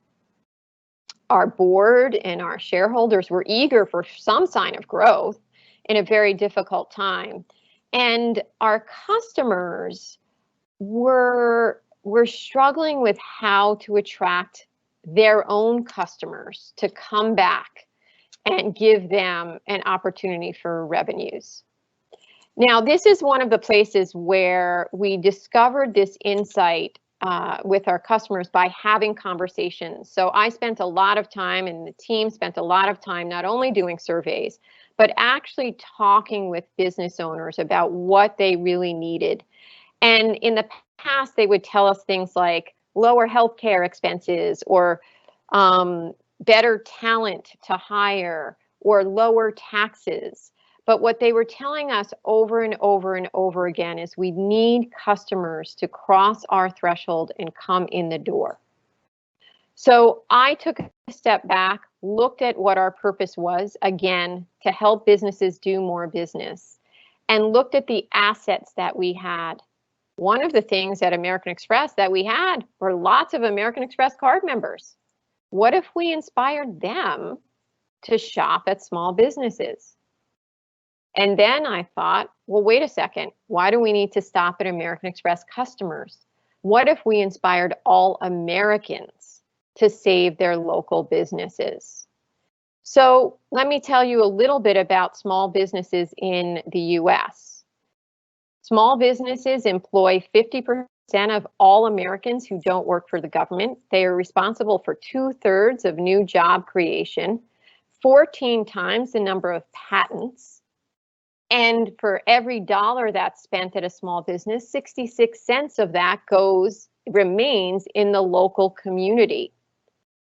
Our board and our shareholders were eager for some sign of growth in a very difficult time. And our customers were struggling with how to attract their own customers to come back and give them an opportunity for revenues. Now, this is one of the places where we discovered this insight with our customers by having conversations. So I spent a lot of time, and the team spent a lot of time not only doing surveys, but actually talking with business owners about what they really needed. And in the past, they would tell us things like lower healthcare expenses, or better talent to hire, or lower taxes. But what they were telling us over and over and over again is we need customers to cross our threshold and come in the door. So I took a step back, looked at what our purpose was, again, to help businesses do more business, and looked at the assets that we had. One of the things at American Express that we had were lots of American Express card members. What if we inspired them to shop at small businesses? And then I thought, well, wait a second, why do we need to stop at American Express customers? What if we inspired all Americans to save their local businesses? So let me tell you a little bit about small businesses in the US. Small businesses employ 50% of all Americans who don't work for the government. They are responsible for 2/3 of new job creation, 14 times the number of patents. And for every dollar that's spent at a small business, 66 cents of that remains in the local community.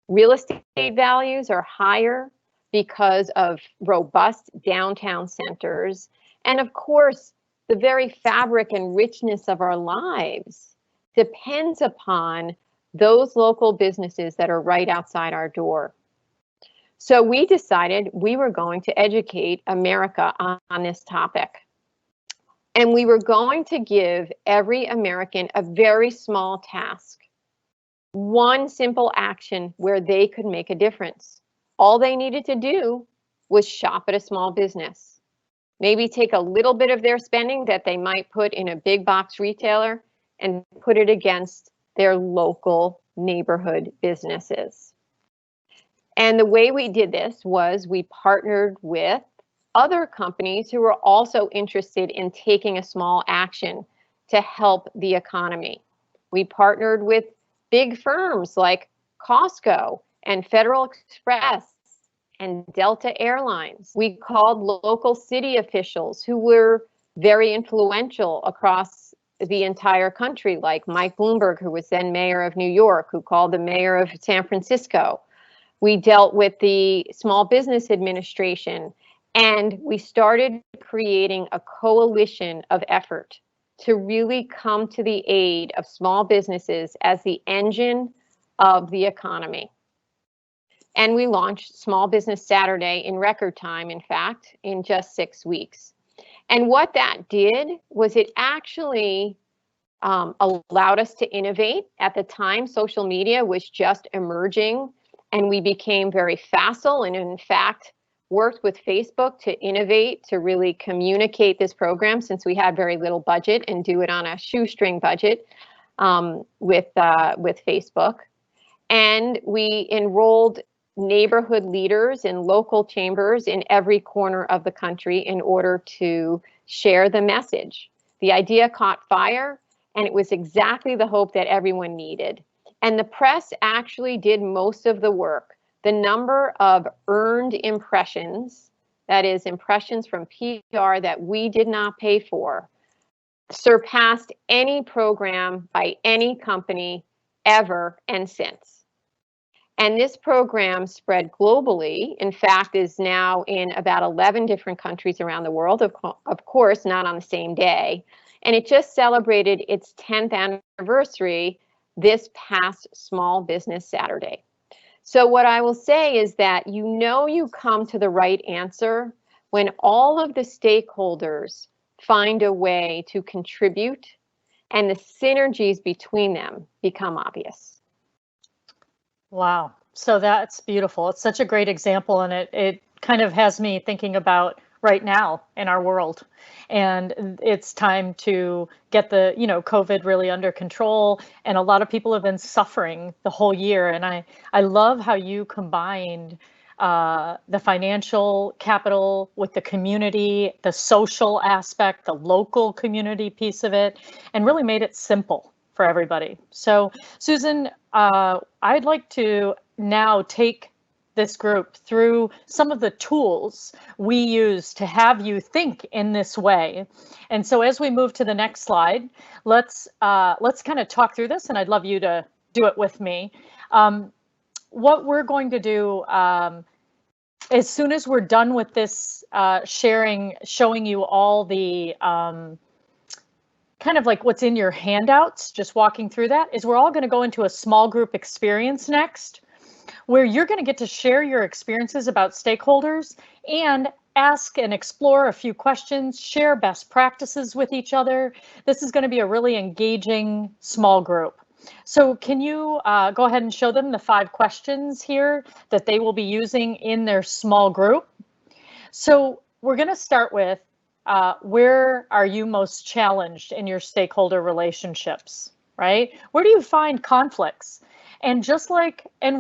Real estate values are higher because of robust downtown centers. And of course, the very fabric and richness of our lives depends upon those local businesses that are right outside our door. So we decided we were going to educate America on this topic. And we were going to give every American a very small task, one simple action where they could make a difference. All they needed to do was shop at a small business. Maybe take a little bit of their spending that they might put in a big box retailer and put it against their local neighborhood businesses. And the way we did this was we partnered with other companies who were also interested in taking a small action to help the economy. We partnered with big firms like Costco and Federal Express and Delta Airlines. We called local city officials who were very influential across the entire country, like Mike Bloomberg, who was then mayor of New York, who called the mayor of San Francisco. We dealt with the Small Business Administration, and we started creating a coalition of effort to really come to the aid of small businesses as the engine of the economy. And we launched Small Business Saturday in record time, in fact, in just 6 weeks. And what that did was it actually allowed us to innovate. At the time, social media was just emerging, and we became very facile and, in fact, worked with Facebook to innovate, to really communicate this program, since we had very little budget, and do it on a shoestring budget with Facebook. And we enrolled neighborhood leaders and local chambers in every corner of the country in order to share the message. The idea caught fire, and it was exactly the hope that everyone needed. And the press actually did most of the work. The number of earned impressions, that is, impressions from PR that we did not pay for, surpassed any program by any company ever and since. And this program spread globally, in fact, is now in about 11 different countries around the world, of course, not on the same day. And it just celebrated its 10th anniversary this past Small Business Saturday. So what I will say is that you come to the right answer when all of the stakeholders find a way to contribute and the synergies between them become obvious. Wow. So that's beautiful. It's such a great example, and it kind of has me thinking about right now in our world. And it's time to get the, COVID really under control. And a lot of people have been suffering the whole year. And I love how you combined the financial capital with the community, the social aspect, the local community piece of it, and really made it simple for everybody. So Susan, I'd like to now take this group through some of the tools we use to have you think in this way. And so as we move to the next slide, let's kind of talk through this, and I'd love you to do it with me. What we're going to do, as soon as we're done with this showing you all the kind of like what's in your handouts, just walking through that, is we're all going to go into a small group experience next, where you're going to get to share your experiences about stakeholders and ask and explore a few questions, share best practices with each other. This is going to be a really engaging small group. So can you go ahead and show them the 5 questions here that they will be using in their small group? So we're going to start with, where are you most challenged in your stakeholder relationships? right? Where do you find conflicts? And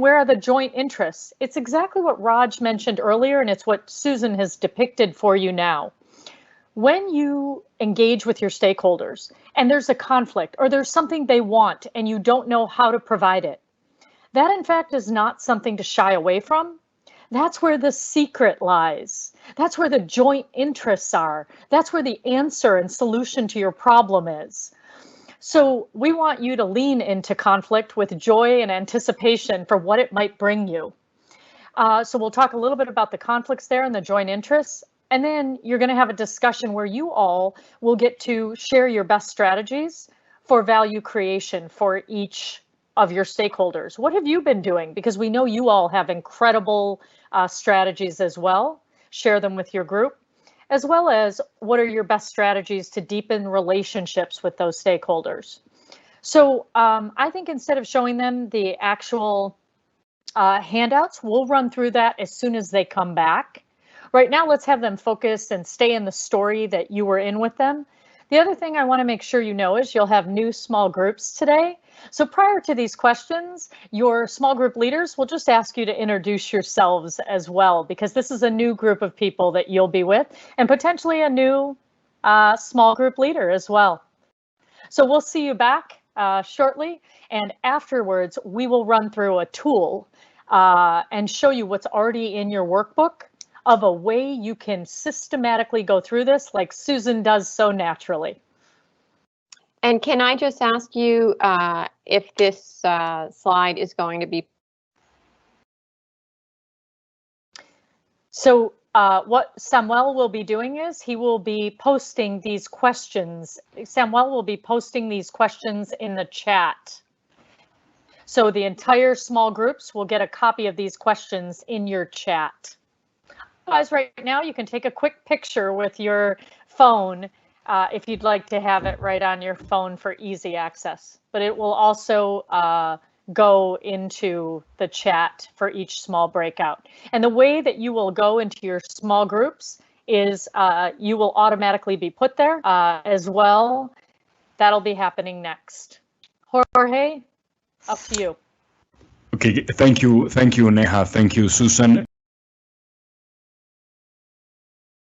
where are the joint interests? It's exactly what Raj mentioned earlier, and it's what Susan has depicted for you now. When you engage with your stakeholders and there's a conflict or there's something they want and you don't know how to provide it, that in fact is not something to shy away from. That's where the secret lies. That's where the joint interests are. That's where the answer and solution to your problem is. So we want you to lean into conflict with joy and anticipation for what it might bring you. So we'll talk a little bit about the conflicts there and the joint interests. And then you're going to have a discussion where you all will get to share your best strategies for value creation for each of your stakeholders. What have you been doing? Because we know you all have incredible strategies as well. Share them with your group, as well as what are your best strategies to deepen relationships with those stakeholders. So I think instead of showing them the actual handouts, we'll run through that as soon as they come back. Right now, let's have them focus and stay in the story that you were in with them. The other thing I want to make sure you know is you'll have new small groups today. So prior to these questions, your small group leaders will just ask you to introduce yourselves as well, because this is a new group of people that you'll be with and potentially a new small group leader as well. So we'll see you back shortly. And afterwards, we will run through a tool and show you what's already in your workbook of a way you can systematically go through this like Susan does so naturally. And can I just ask you if this slide is going to be? So what Samuel will be doing is he will be posting these questions. Samuel will be posting these questions in the chat. So the entire small groups will get a copy of these questions in your chat. Guys, right now you can take a quick picture with your phone if you'd like to have it right on your phone for easy access, but it will also go into the chat for each small breakout. And the way that you will go into your small groups is you will automatically be put there as well. That'll be happening next. Jorge, up to you. Okay, thank you, Neha, thank you, Susan.